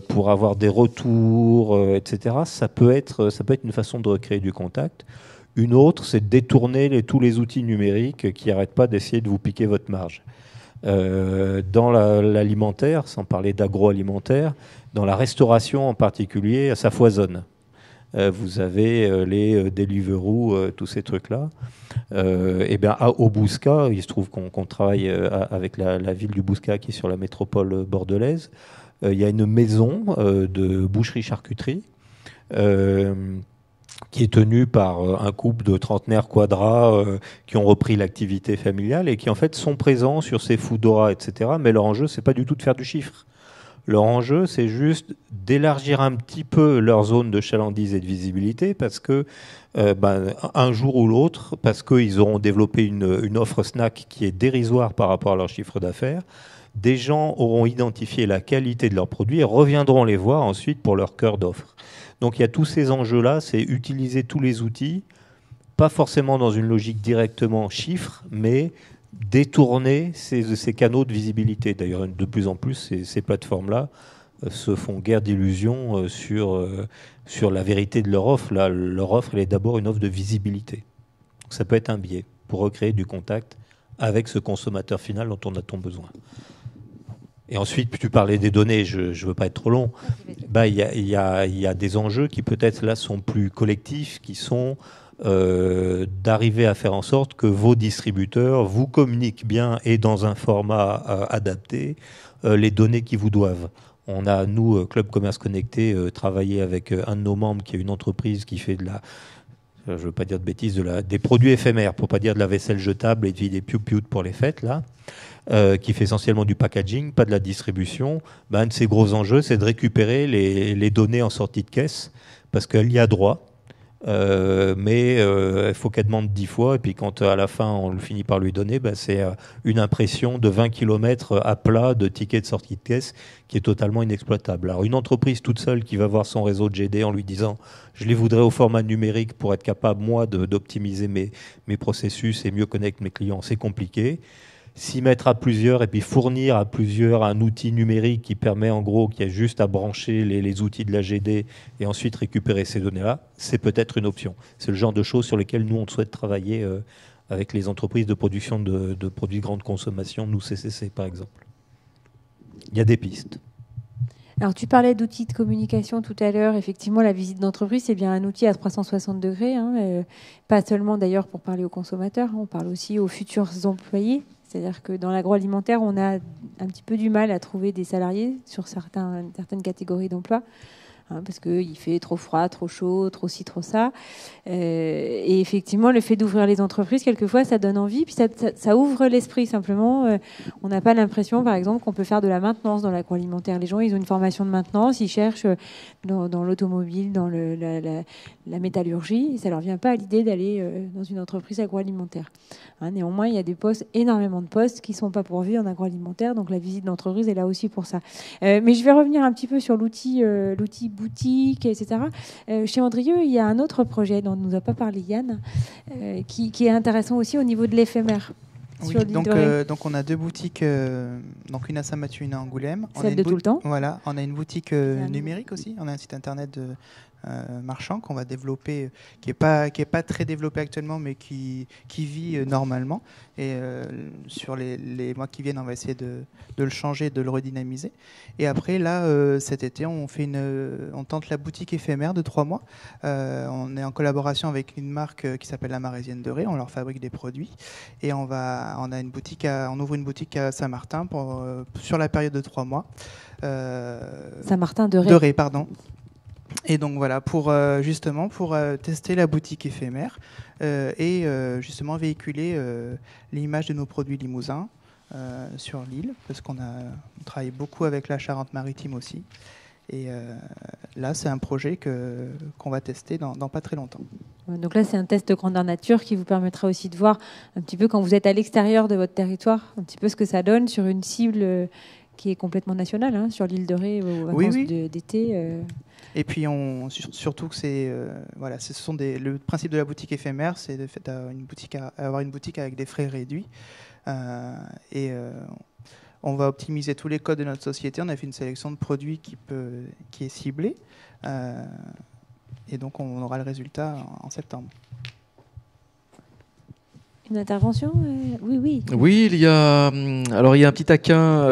pour avoir des retours, etc. Ça peut être une façon de recréer du contact. Une autre, c'est de détourner tous les outils numériques qui n'arrêtent pas d'essayer de vous piquer votre marge. Dans l'alimentaire, sans parler d'agroalimentaire, dans la restauration en particulier, ça foisonne. Vous avez les Deliveroo, tous ces trucs-là. Au Bouscat, il se trouve qu'on travaille avec la ville du Bouscat qui est sur la métropole bordelaise. Il y a une maison de boucherie-charcuterie qui est tenue par un couple de trentenaires quadras qui ont repris l'activité familiale et qui en fait sont présents sur ces Foodora, etc. Mais leur enjeu, c'est pas du tout de faire du chiffre. Leur enjeu, c'est juste d'élargir un petit peu leur zone de chalandise et de visibilité parce que un jour ou l'autre, parce qu'ils auront développé une offre snack qui est dérisoire par rapport à leur chiffre d'affaires, des gens auront identifié la qualité de leurs produits et reviendront les voir ensuite pour leur cœur d'offre. Donc il y a tous ces enjeux-là, c'est utiliser tous les outils, pas forcément dans une logique directement chiffre, mais détourner ces canaux de visibilité. D'ailleurs, de plus en plus, ces plateformes-là se font guère d'illusions sur la vérité de leur offre. Là, leur offre, elle est d'abord une offre de visibilité. Donc, ça peut être un biais pour recréer du contact avec ce consommateur final dont on a tant besoin. Et ensuite, tu parlais des données, je ne veux pas être trop long. Il y a des enjeux qui peut-être là sont plus collectifs, qui sont d'arriver à faire en sorte que vos distributeurs vous communiquent bien et dans un format adapté les données qu'ils vous doivent. On a, nous, Club Commerce Connecté, travaillé avec un de nos membres qui est une entreprise qui fait je ne veux pas dire de bêtises, des produits éphémères, pour ne pas dire de la vaisselle jetable et des piou-piou pour les fêtes, là, qui fait essentiellement du packaging, pas de la distribution. Un de ses gros enjeux, c'est de récupérer les données en sortie de caisse, parce qu'elle y a droit. Mais il faut qu'elle demande 10 fois, et puis quand à la fin on le finit par lui donner, c'est une impression de 20 km à plat de tickets de sortie de caisse qui est totalement inexploitable. Alors une entreprise toute seule qui va voir son réseau de GD en lui disant je les voudrais au format numérique pour être capable moi d'optimiser mes processus et mieux connaître mes clients, c'est compliqué. S'y mettre à plusieurs et puis fournir à plusieurs un outil numérique qui permet en gros qu'il y a juste à brancher les outils de la GD et ensuite récupérer ces données-là, c'est peut-être une option. C'est le genre de choses sur lesquelles nous on souhaite travailler avec les entreprises de production de produits de grande consommation, nous CCC par exemple. Il y a des pistes. Alors, tu parlais d'outils de communication tout à l'heure. Effectivement, la visite d'entreprise, c'est bien un outil à 360 degrés. Pas seulement d'ailleurs pour parler aux consommateurs, on parle aussi aux futurs employés. C'est-à-dire que dans l'agroalimentaire, on a un petit peu du mal à trouver des salariés sur certaines catégories d'emplois. Parce qu'il fait trop froid, trop chaud, trop ci, trop ça. Et effectivement, le fait d'ouvrir les entreprises, quelquefois, ça donne envie, puis ça ouvre l'esprit simplement. On n'a pas l'impression, par exemple, qu'on peut faire de la maintenance dans l'agroalimentaire. Les gens, ils ont une formation de maintenance, ils cherchent dans l'automobile, dans la métallurgie, et ça ne leur vient pas à l'idée d'aller dans une entreprise agroalimentaire. Néanmoins, il y a des postes, énormément de postes qui ne sont pas pourvus en agroalimentaire, donc la visite d'entreprise est là aussi pour ça. Mais je vais revenir un petit peu sur l'outil boutique, etc. Chez Andrieux, il y a un autre projet dont ne nous a pas parlé Yann, qui est intéressant aussi au niveau de l'éphémère. Oui, donc on a 2 boutiques, donc une à Saint-Mathieu, une à Angoulême. Celle de tout le temps. Voilà, on a une boutique numérique aussi, on a un site internet marchand qu'on va développer, qui est pas très développé actuellement, mais qui vit normalement. Et sur les mois qui viennent, on va essayer de le changer, de le redynamiser. Et après, là, cet été, on tente la boutique éphémère de 3 mois. On est en collaboration avec une marque qui s'appelle La Marésienne de Ré. On leur fabrique des produits. Et on ouvre une boutique à Saint-Martin sur la période de 3 mois. Saint-Martin de Ré. De Ré, pardon. Et donc voilà, pour tester la boutique éphémère et justement véhiculer l'image de nos produits limousins sur l'île, parce qu'on travaille beaucoup avec la Charente-Maritime aussi. Et là, c'est un projet qu'on va tester dans pas très longtemps. Donc là, c'est un test grandeur nature qui vous permettra aussi de voir un petit peu, quand vous êtes à l'extérieur de votre territoire, un petit peu ce que ça donne sur une cible qui est complètement nationale, hein, sur l'île de Ré aux vacances d'été. Et puis surtout que le principe de la boutique éphémère, c'est d'avoir une boutique avec des frais réduits. On va optimiser tous les codes de notre société. On a fait une sélection de produits qui est ciblée. Et donc on aura le résultat en septembre. Une intervention Oui. Oui, il y a un petit taquin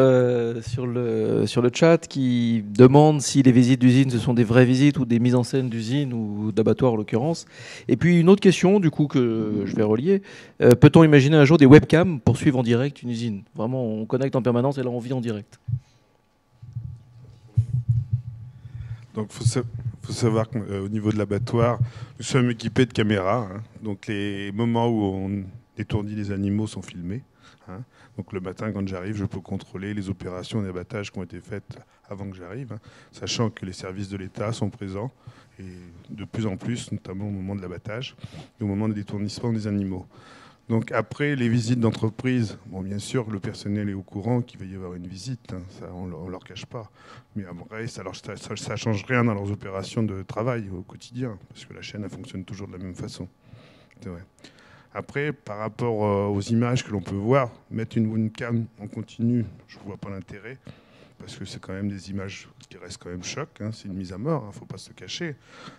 sur le chat qui demande si les visites d'usine ce sont des vraies visites ou des mises en scène d'usine ou d'abattoir en l'occurrence. Et puis une autre question du coup que je vais relier. Peut-on imaginer un jour des webcams pour suivre en direct une usine ? Vraiment, on connecte en permanence et là on vit en direct. Donc faut savoir qu'au niveau de l'abattoir, nous sommes équipés de caméras. Donc les moments où les tournis des animaux sont filmés. Donc le matin, quand j'arrive, je peux contrôler les opérations d'abattage qui ont été faites avant que j'arrive, sachant que les services de l'État sont présents, et de plus en plus, notamment au moment de l'abattage et au moment du détournissement des animaux. Donc après, les visites d'entreprise, bien sûr, le personnel est au courant qu'il va y avoir une visite, ça, on ne leur cache pas. Mais après, ça ne change rien dans leurs opérations de travail au quotidien, parce que la chaîne, elle fonctionne toujours de la même façon. C'est vrai. Après, par rapport aux images que l'on peut voir, mettre une webcam en continu, je ne vois pas l'intérêt, parce que c'est quand même des images qui restent quand même choc, c'est une mise à mort, il ne faut pas se le cacher.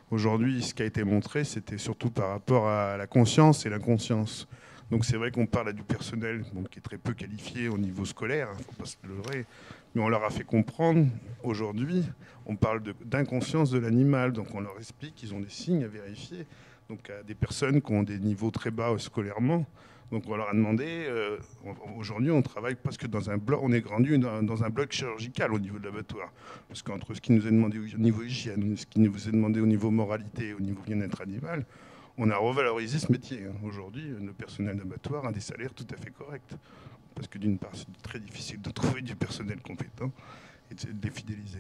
Aujourd'hui, ce qui a été montré, c'était surtout par rapport à la conscience et l'inconscience. Donc c'est vrai qu'on parle du personnel qui est très peu qualifié au niveau scolaire, il ne faut pas se leurrer, mais on leur a fait comprendre, aujourd'hui, on parle d'inconscience de l'animal, donc on leur explique qu'ils ont des signes à vérifier. Donc à des personnes qui ont des niveaux très bas scolairement. Donc on leur a demandé, aujourd'hui on travaille presque dans un bloc, on est rendu dans un bloc chirurgical au niveau de l'abattoir. Parce qu'entre ce qui nous est demandé au niveau hygiène, ce qui nous est demandé au niveau moralité, au niveau bien-être animal, on a revalorisé ce métier. Aujourd'hui, le personnel d'abattoir a des salaires tout à fait corrects. Parce que d'une part, c'est très difficile de trouver du personnel compétent et de les fidéliser.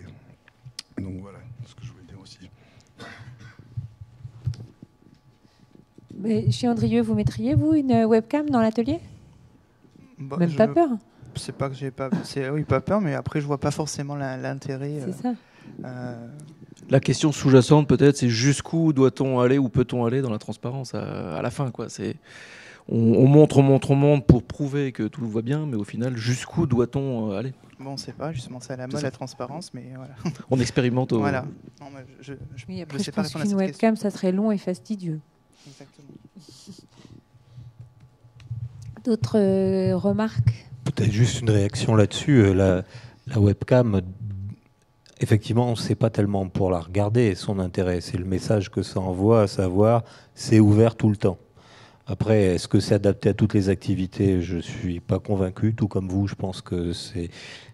Donc voilà ce que je voulais dire aussi. Mais chez Andrieux, vous mettriez, vous, une webcam dans l'atelier ? Même pas peur ? C'est pas que j'ai pas... Oui, pas peur, mais après, je vois pas forcément l'intérêt. C'est ça. La question sous-jacente, peut-être, c'est jusqu'où doit-on aller ou peut-on aller dans la transparence à la fin, quoi. On montre pour prouver que tout va bien, mais au final, jusqu'où doit-on aller ? Bon, on ne sait pas, justement, c'est à la mode, la transparence, mais voilà. On expérimente. Voilà. Non, après, je pense qu'une webcam, ça serait long et fastidieux. Exactement. D'autres remarques ? Peut-être juste une réaction là-dessus. La webcam, effectivement, c'est pas tellement pour la regarder son intérêt, c'est le message que ça envoie, à savoir c'est ouvert tout le temps. Après, est-ce que c'est adapté à toutes les activités ? Je suis pas convaincu, tout comme vous. Je pense que c'est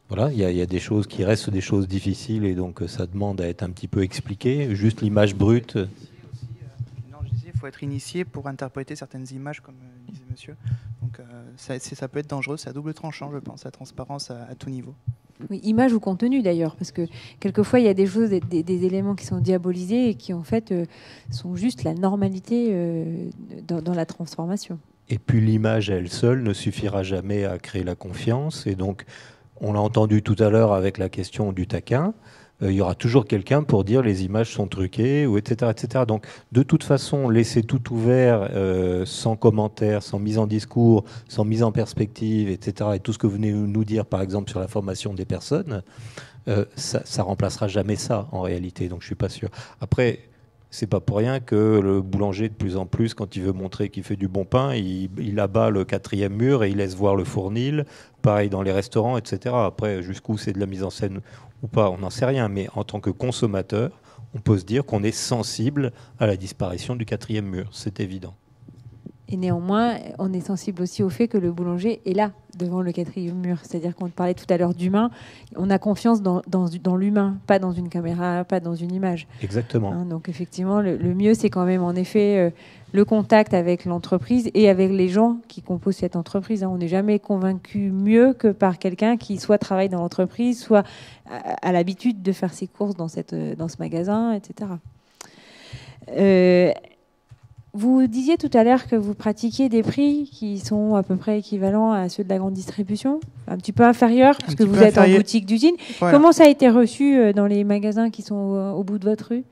voilà, il y a des choses qui restent des choses difficiles et donc ça demande à être un petit peu expliqué. Juste l'image brute. Il faut être initié pour interpréter certaines images, comme disait monsieur. Donc ça peut être dangereux, c'est à double tranchant, je pense, la transparence à tout niveau. Oui, image ou contenu d'ailleurs, parce que quelquefois il y a des choses, des éléments qui sont diabolisés et qui en fait sont juste la normalité dans la transformation. Et puis l'image elle seule ne suffira jamais à créer la confiance. Et donc, on l'a entendu tout à l'heure avec la question du taquin. Il y aura toujours quelqu'un pour dire les images sont truquées, ou etc., etc. Donc, de toute façon, laisser tout ouvert, sans commentaire, sans mise en discours, sans mise en perspective, etc., et tout ce que vous venez nous dire, par exemple, sur la formation des personnes, ça remplacera jamais ça, en réalité. Donc, je suis pas sûr. Après, C'est pas pour rien que le boulanger, de plus en plus, quand il veut montrer qu'il fait du bon pain, il abat le 4e mur et il laisse voir le fournil. Pareil dans les restaurants, etc. Après, jusqu'où c'est de la mise en scène ou pas, on n'en sait rien. Mais en tant que consommateur, on peut se dire qu'on est sensible à la disparition du 4e mur. C'est évident. Et néanmoins, on est sensible aussi au fait que le boulanger est là, devant le 4e mur. C'est-à-dire qu'on parlait tout à l'heure d'humain. On a confiance dans l'humain, pas dans une caméra, pas dans une image. Exactement. Hein, donc effectivement, le mieux, c'est quand même en effet le contact avec l'entreprise et avec les gens qui composent cette entreprise. Hein. On n'est jamais convaincu mieux que par quelqu'un qui soit travaille dans l'entreprise, soit a l'habitude de faire ses courses dans ce magasin, etc. Vous disiez tout à l'heure que vous pratiquiez des prix qui sont à peu près équivalents à ceux de la grande distribution, un petit peu inférieurs, parce que vous êtes en boutique d'usine. Voilà. Comment ça a été reçu dans les magasins qui sont au bout de votre rue ?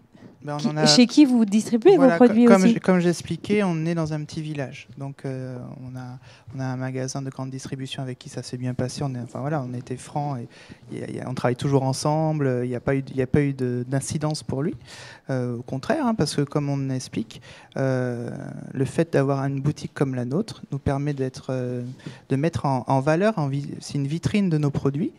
Chez qui vous distribuez vos produits aussi ? Comme j'expliquais, on est dans un petit village. Donc, on a un magasin de grande distribution avec qui ça s'est bien passé. On était francs et on travaille toujours ensemble. Il n'y a pas eu d'incidence pour lui. Au contraire, hein, parce que comme on explique, le fait d'avoir une boutique comme la nôtre nous permet de mettre en valeur, c'est une vitrine de nos produits.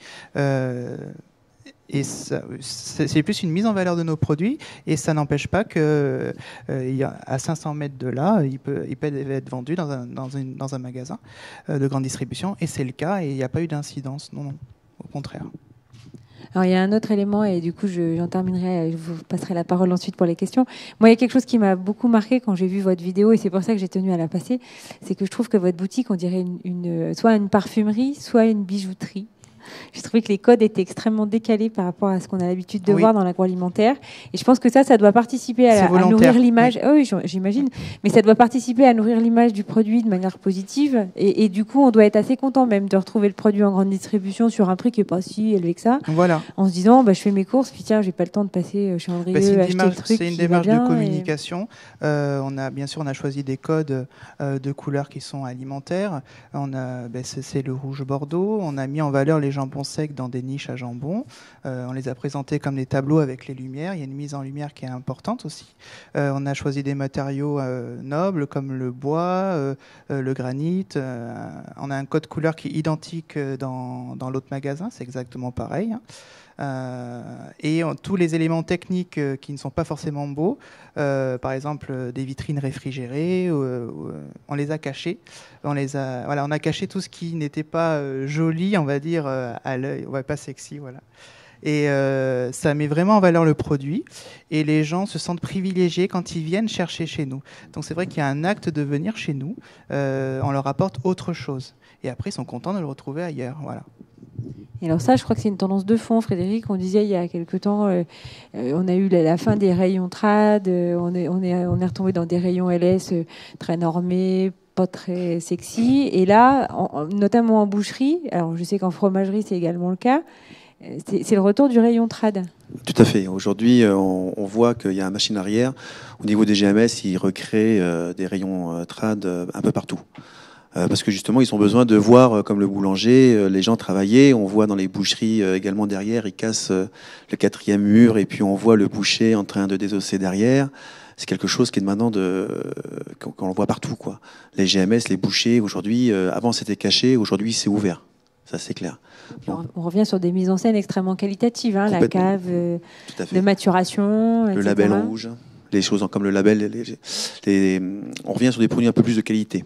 Et c'est plus une mise en valeur de nos produits, et ça n'empêche pas que à 500 mètres de là, il peut être vendu dans un magasin de grande distribution, et c'est le cas, et il n'y a pas eu d'incidence, non, au contraire. Alors il y a un autre élément, et du coup j'en terminerai, je vous passerai la parole ensuite pour les questions. Moi, il y a quelque chose qui m'a beaucoup marqué quand j'ai vu votre vidéo, et c'est pour ça que j'ai tenu à la passer, c'est que je trouve que votre boutique, on dirait soit une parfumerie, soit une bijouterie. J'ai trouvé que les codes étaient extrêmement décalés par rapport à ce qu'on a l'habitude de voir dans l'agroalimentaire. Et je pense que ça doit participer à nourrir l'image. Oui. Oh, oui, j'imagine. Mais ça doit participer à nourrir l'image du produit de manière positive. Et du coup, on doit être assez content même de retrouver le produit en grande distribution sur un prix qui n'est pas si élevé que ça. Voilà. En se disant, je fais mes courses, puis tiens, j'ai pas le temps de passer chez Andrieux, acheter le truc. C'est une démarche de communication. Bien sûr, on a choisi des codes de couleurs qui sont alimentaires. C'est le rouge bordeaux. On a mis en valeur les jambons secs dans des niches à jambon. On les a présentés comme des tableaux avec les lumières. Il y a une mise en lumière qui est importante aussi. On a choisi des matériaux nobles comme le bois, le granit. On a un code couleur qui est identique dans l'autre magasin. C'est exactement pareil. Et tous les éléments techniques qui ne sont pas forcément beaux, par exemple des vitrines réfrigérées, on les a cachées. On a caché tout ce qui n'était pas joli, on va dire, à l'œil, pas sexy, voilà. Et ça met vraiment en valeur le produit, et les gens se sentent privilégiés quand ils viennent chercher chez nous. Donc c'est vrai qu'il y a un acte de venir chez nous, on leur apporte autre chose, et après ils sont contents de le retrouver ailleurs, voilà. Et alors ça, je crois que c'est une tendance de fond, Frédéric. On disait il y a quelque temps, on a eu la fin des rayons trad, on est retombé dans des rayons LS très normés, pas très sexy. Et là, notamment en boucherie, alors je sais qu'en fromagerie c'est également le cas, c'est le retour du rayon trad. Tout à fait. Aujourd'hui, on voit qu'il y a un machine arrière. Au niveau des GMS, ils recréent des rayons trad un peu partout. Parce que justement, ils ont besoin de voir, comme le boulanger, les gens travailler. On voit dans les boucheries également derrière, ils cassent le 4e mur, et puis on voit le boucher en train de désosser derrière. C'est quelque chose qui est maintenant qu'on voit partout, quoi. Les GMS, les bouchers, aujourd'hui, avant c'était caché, aujourd'hui c'est ouvert. Ça, c'est clair. Bon. On revient sur des mises en scène extrêmement qualitatives, hein, la cave de maturation, le etc. label rouge, les choses comme le label. On revient sur des produits un peu plus de qualité.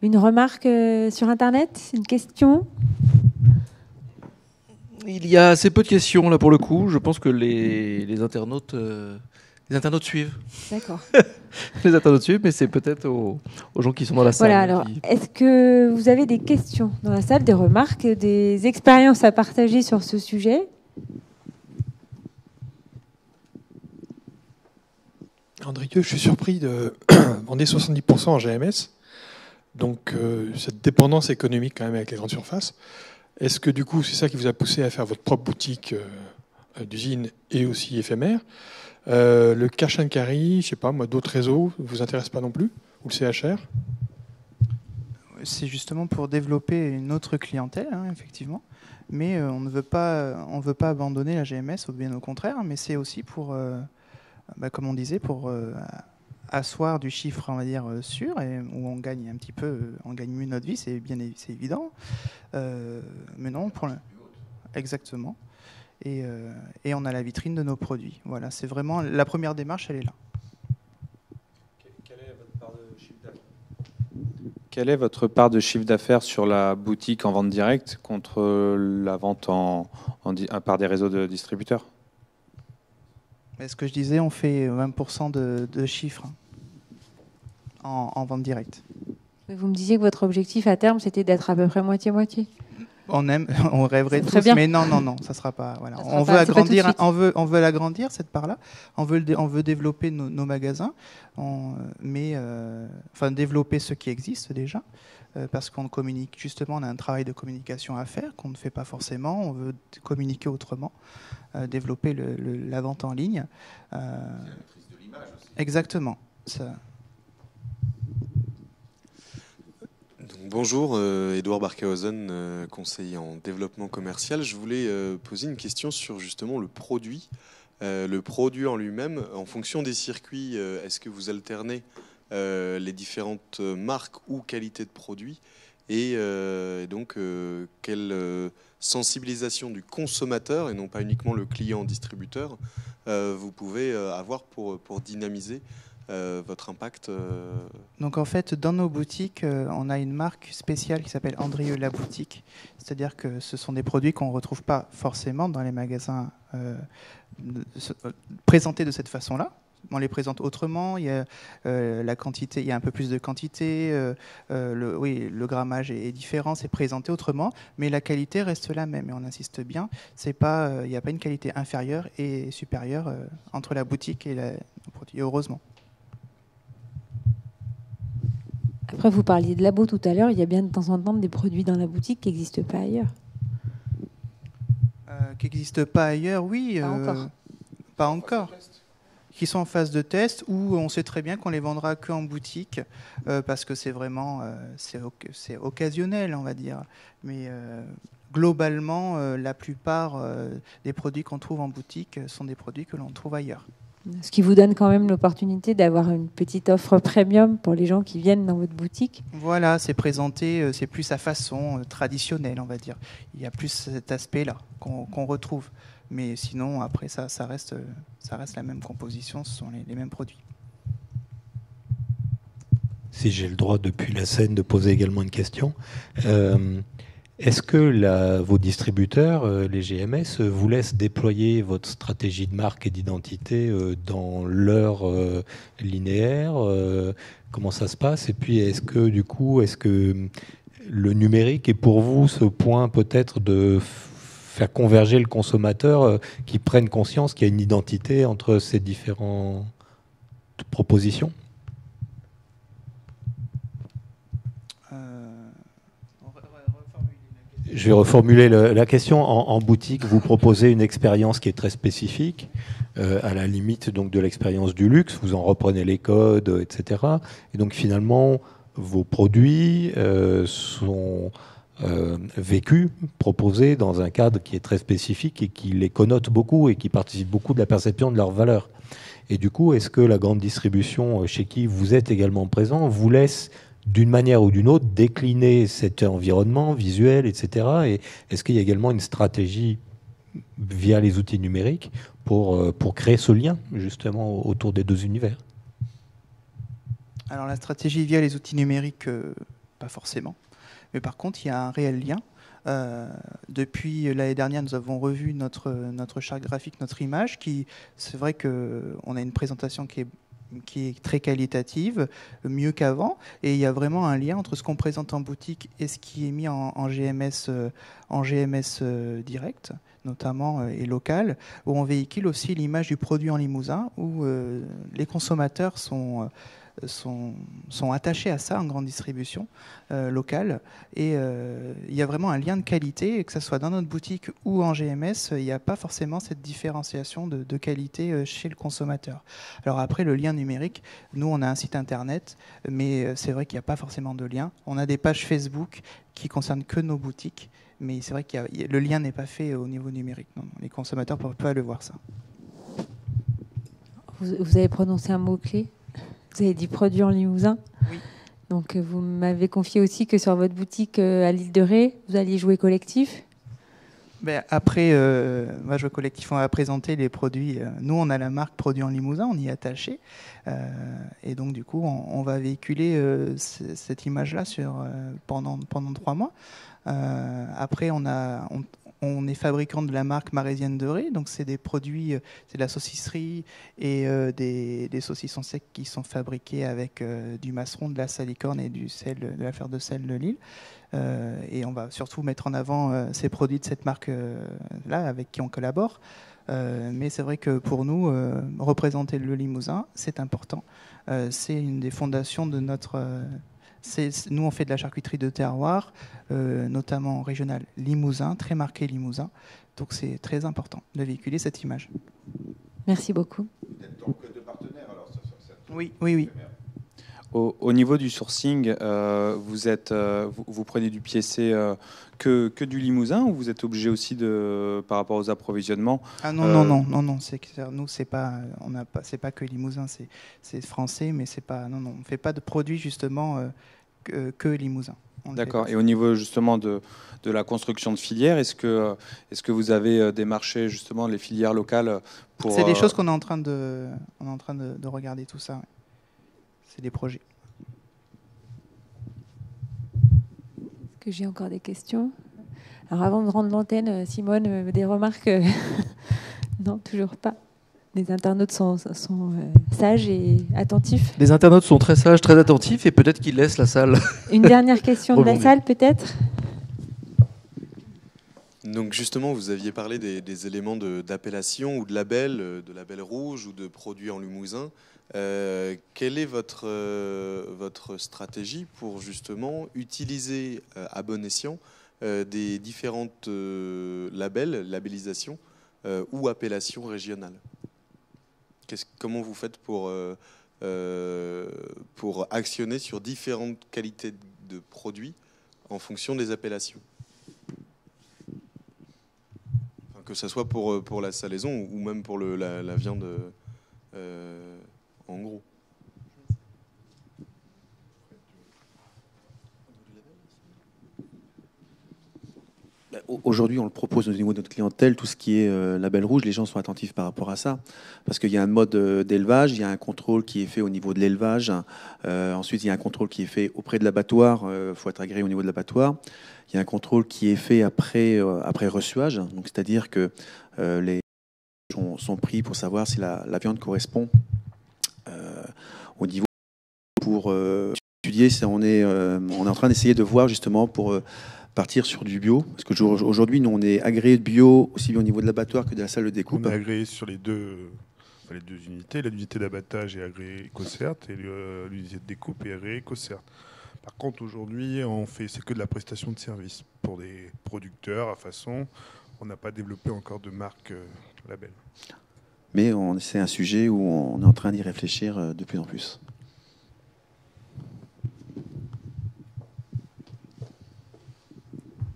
Une remarque sur Internet, une question ? Il y a assez peu de questions là pour le coup. Je pense que les internautes suivent. D'accord. Les internautes suivent, mais c'est peut-être aux gens qui sont dans la salle. Voilà, alors, est-ce que vous avez des questions dans la salle, des remarques, des expériences à partager sur ce sujet ? Andrieux, je suis surpris de vendre 70% en GMS. Donc, cette dépendance économique quand même avec les grandes surfaces. Est-ce que du coup, c'est ça qui vous a poussé à faire votre propre boutique d'usine et aussi éphémère ? Le cash and carry, je sais pas, moi, d'autres réseaux ne vous intéressent pas non plus ? Ou le CHR ? C'est justement pour développer une autre clientèle, hein, effectivement. mais on ne veut pas abandonner la GMS, ou bien au contraire, mais c'est aussi pour, comme on disait, pour asseoir du chiffre, on va dire, sûr, et où on gagne un petit peu, on gagne mieux notre vie, c'est évident. Mais non, exactement. Et on a la vitrine de nos produits. Voilà, c'est vraiment la première démarche, elle est là. Quelle est votre part de chiffre d'affaires sur la boutique en vente directe contre la vente par des réseaux de distributeurs? Ce que je disais, on fait 20% de chiffre en vente directe. Vous me disiez que votre objectif à terme, c'était d'être à peu près moitié-moitié. On rêverait tous, mais non, ça sera pas. Voilà. On veut agrandir, on veut l'agrandir cette part-là. On veut développer nos magasins, développer ce qui existe déjà, parce qu'on communique. Justement, on a un travail de communication à faire qu'on ne fait pas forcément. On veut communiquer autrement, développer la vente en ligne. C'est la maîtrise de l'image aussi. Exactement. Ça. Bonjour, Edouard Barkhausen, conseiller en développement commercial. Je voulais poser une question sur justement le produit. Le produit en lui-même, en fonction des circuits, est-ce que vous alternez les différentes marques ou qualités de produits et donc quelle sensibilisation du consommateur et non pas uniquement le client distributeur vous pouvez avoir pour dynamiser votre impact Donc en fait, dans nos boutiques, on a une marque spéciale qui s'appelle Andrieux la boutique. C'est-à-dire que ce sont des produits qu'on ne retrouve pas forcément dans les magasins présentés de cette façon-là. On les présente autrement, il y a la quantité, il y a un peu plus de quantité, le grammage est différent, c'est présenté autrement, mais la qualité reste la même et on insiste bien, il n'y a pas une qualité inférieure et supérieure entre la boutique et le produit, heureusement. Après, vous parliez de labo tout à l'heure, il y a bien de temps en temps des produits dans la boutique qui n'existent pas ailleurs. Qui n'existent pas ailleurs, oui. Pas encore. Pas encore. Qui sont en phase de test, où on sait très bien qu'on les vendra qu'en boutique, parce que c'est vraiment c'est occasionnel, on va dire. Mais globalement, la plupart des produits qu'on trouve en boutique sont des produits que l'on trouve ailleurs. Ce qui vous donne quand même l'opportunité d'avoir une petite offre premium pour les gens qui viennent dans votre boutique. Voilà, c'est présenté, c'est plus sa façon traditionnelle, on va dire. Il y a plus cet aspect-là qu'on retrouve. Mais sinon, après, ça reste la même composition, ce sont les mêmes produits. Si j'ai le droit, depuis la scène, de poser également une question. Est-ce que vos distributeurs, les GMS, vous laissent déployer votre stratégie de marque et d'identité dans leur linéaire? Comment ça se passe? Et puis, est-ce que le numérique est pour vous ce point peut-être de faire converger le consommateur, qui prenne conscience qu'il y a une identité entre ces différentes propositions? Je vais reformuler la question. En boutique, vous proposez une expérience qui est très spécifique, à la limite donc de l'expérience du luxe. Vous en reprenez les codes, etc. Et donc finalement, vos produits sont vécus, proposés dans un cadre qui est très spécifique et qui les connote beaucoup et qui participe beaucoup de la perception de leur valeur. Et du coup, est-ce que la grande distribution chez qui vous êtes également présent vous laisse d'une manière ou d'une autre décliner cet environnement visuel, etc. Et est-ce qu'il y a également une stratégie via les outils numériques pour créer ce lien justement autour des deux univers? Alors la stratégie via les outils numériques, pas forcément. Mais par contre, il y a un réel lien. Depuis l'année dernière, nous avons revu notre charte graphique, notre image, c'est vrai qu'on a une présentation qui est très qualitative, mieux qu'avant, et il y a vraiment un lien entre ce qu'on présente en boutique et ce qui est mis en GMS direct, notamment et local, où on véhicule aussi l'image du produit en Limousin, où les consommateurs sont attachés à ça en grande distribution locale, et il y a vraiment un lien de qualité, que ce soit dans notre boutique ou en GMS, il n'y a pas forcément cette différenciation de qualité chez le consommateur. Alors après, le lien numérique, nous on a un site internet, mais c'est vrai qu'il n'y a pas forcément de lien. On a des pages Facebook qui concernent que nos boutiques, Mais c'est vrai que le lien n'est pas fait au niveau numérique. Non, les consommateurs ne peuvent pas le voir, ça. Vous avez prononcé un mot-clé. Vous avez dit produit en Limousin. Oui. Donc vous m'avez confié aussi que sur votre boutique à l'île de Ré, vous alliez jouer collectif. Après, Jouer collectif, on va présenter les produits. Nous, on a la marque Produit en Limousin, on y est attaché. Et donc, du coup, on va véhiculer cette image-là pendant 3 mois. Après, on est fabricant de la marque Marésienne de Ré. Donc, c'est des produits, c'est de la saucisserie et des saucissons secs qui sont fabriqués avec du maceron, de la salicorne et du sel, de la fleur de sel de l'île. Et on va surtout mettre en avant ces produits de cette marque-là avec qui on collabore. Mais c'est vrai que pour nous, représenter le Limousin, c'est important. C'est une des fondations de notre... nous, on fait de la charcuterie de terroir, notamment régionale Limousin, très marqué Limousin. Donc c'est très important de véhiculer cette image. Merci beaucoup. Vous êtes donc deux partenaires alors Oui. Au niveau du sourcing, vous prenez du piécé que du Limousin ou vous êtes obligé aussi par rapport aux approvisionnements? Ah non, c'est clair. Nous c'est pas que Limousin, c'est français, mais c'est pas on fait pas de produits justement que Limousin. D'accord. Et au niveau justement de la construction de filières, est-ce que vous avez démarché justement les filières locales pour... C'est des choses qu'on est en train de regarder tout ça. Ouais. C'est des projets. Est-ce que j'ai encore des questions? Alors avant de rendre l'antenne, Simone, des remarques? Non, toujours pas. Les internautes sont sages et attentifs. Les internautes sont très sages, très attentifs et peut-être qu'ils laissent la salle. Une dernière question de la salle peut-être? Donc justement, vous aviez parlé des éléments d'appellation ou de label rouge ou de produits en Limousin. Quelle est votre stratégie pour justement utiliser à bon escient des différentes labellisations ou appellations régionales? Comment vous faites pour actionner sur différentes qualités de produits en fonction des appellations? Que ce soit pour la salaison ou même pour la viande en gros. Aujourd'hui, on le propose au niveau de notre clientèle, tout ce qui est label rouge, les gens sont attentifs par rapport à ça. Parce qu'il y a un mode d'élevage, il y a un contrôle qui est fait au niveau de l'élevage. Ensuite, il y a un contrôle qui est fait auprès de l'abattoir. Il faut être agréé au niveau de l'abattoir. Il y a un contrôle qui est fait après reçuage. Donc, c'est-à-dire que les sont pris pour savoir si la viande correspond au niveau pour étudier. On est en train d'essayer de voir justement pour partir sur du bio, parce qu'aujourd'hui, nous, on est agréé de bio, aussi bien au niveau de l'abattoir que de la salle de découpe. On est agréé sur les deux unités. L'unité d'abattage est agréée EcoCert et l'unité de découpe est agréée EcoCert. Par contre, aujourd'hui, c'est que de la prestation de service pour des producteurs à façon. On n'a pas développé encore de marque label. Mais c'est un sujet où on est en train d'y réfléchir de plus en plus.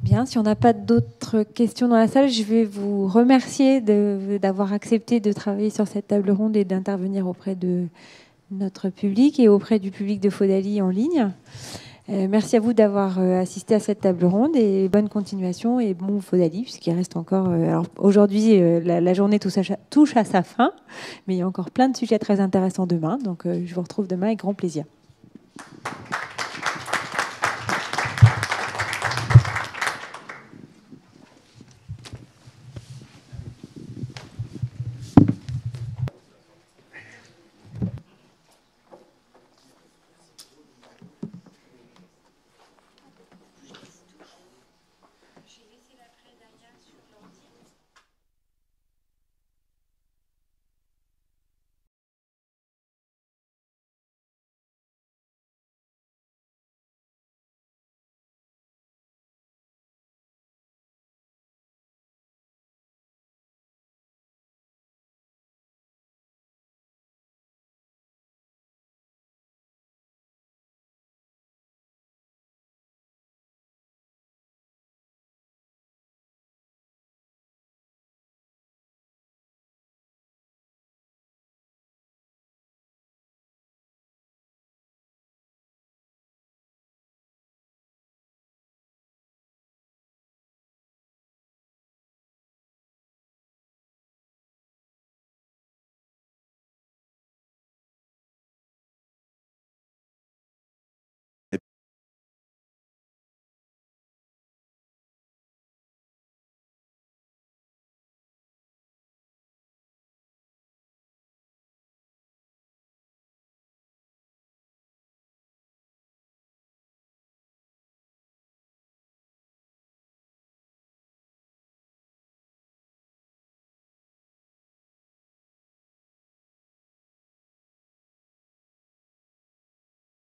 Bien, si on n'a pas d'autres questions dans la salle, je vais vous remercier d'avoir accepté de travailler sur cette table ronde et d'intervenir auprès de notre public et auprès du public de Fodali en ligne. Merci à vous d'avoir assisté à cette table ronde et bonne continuation et bon Fodali, puisqu'il reste encore... alors aujourd'hui, la journée touche à sa fin, mais il y a encore plein de sujets très intéressants demain, donc je vous retrouve demain avec grand plaisir.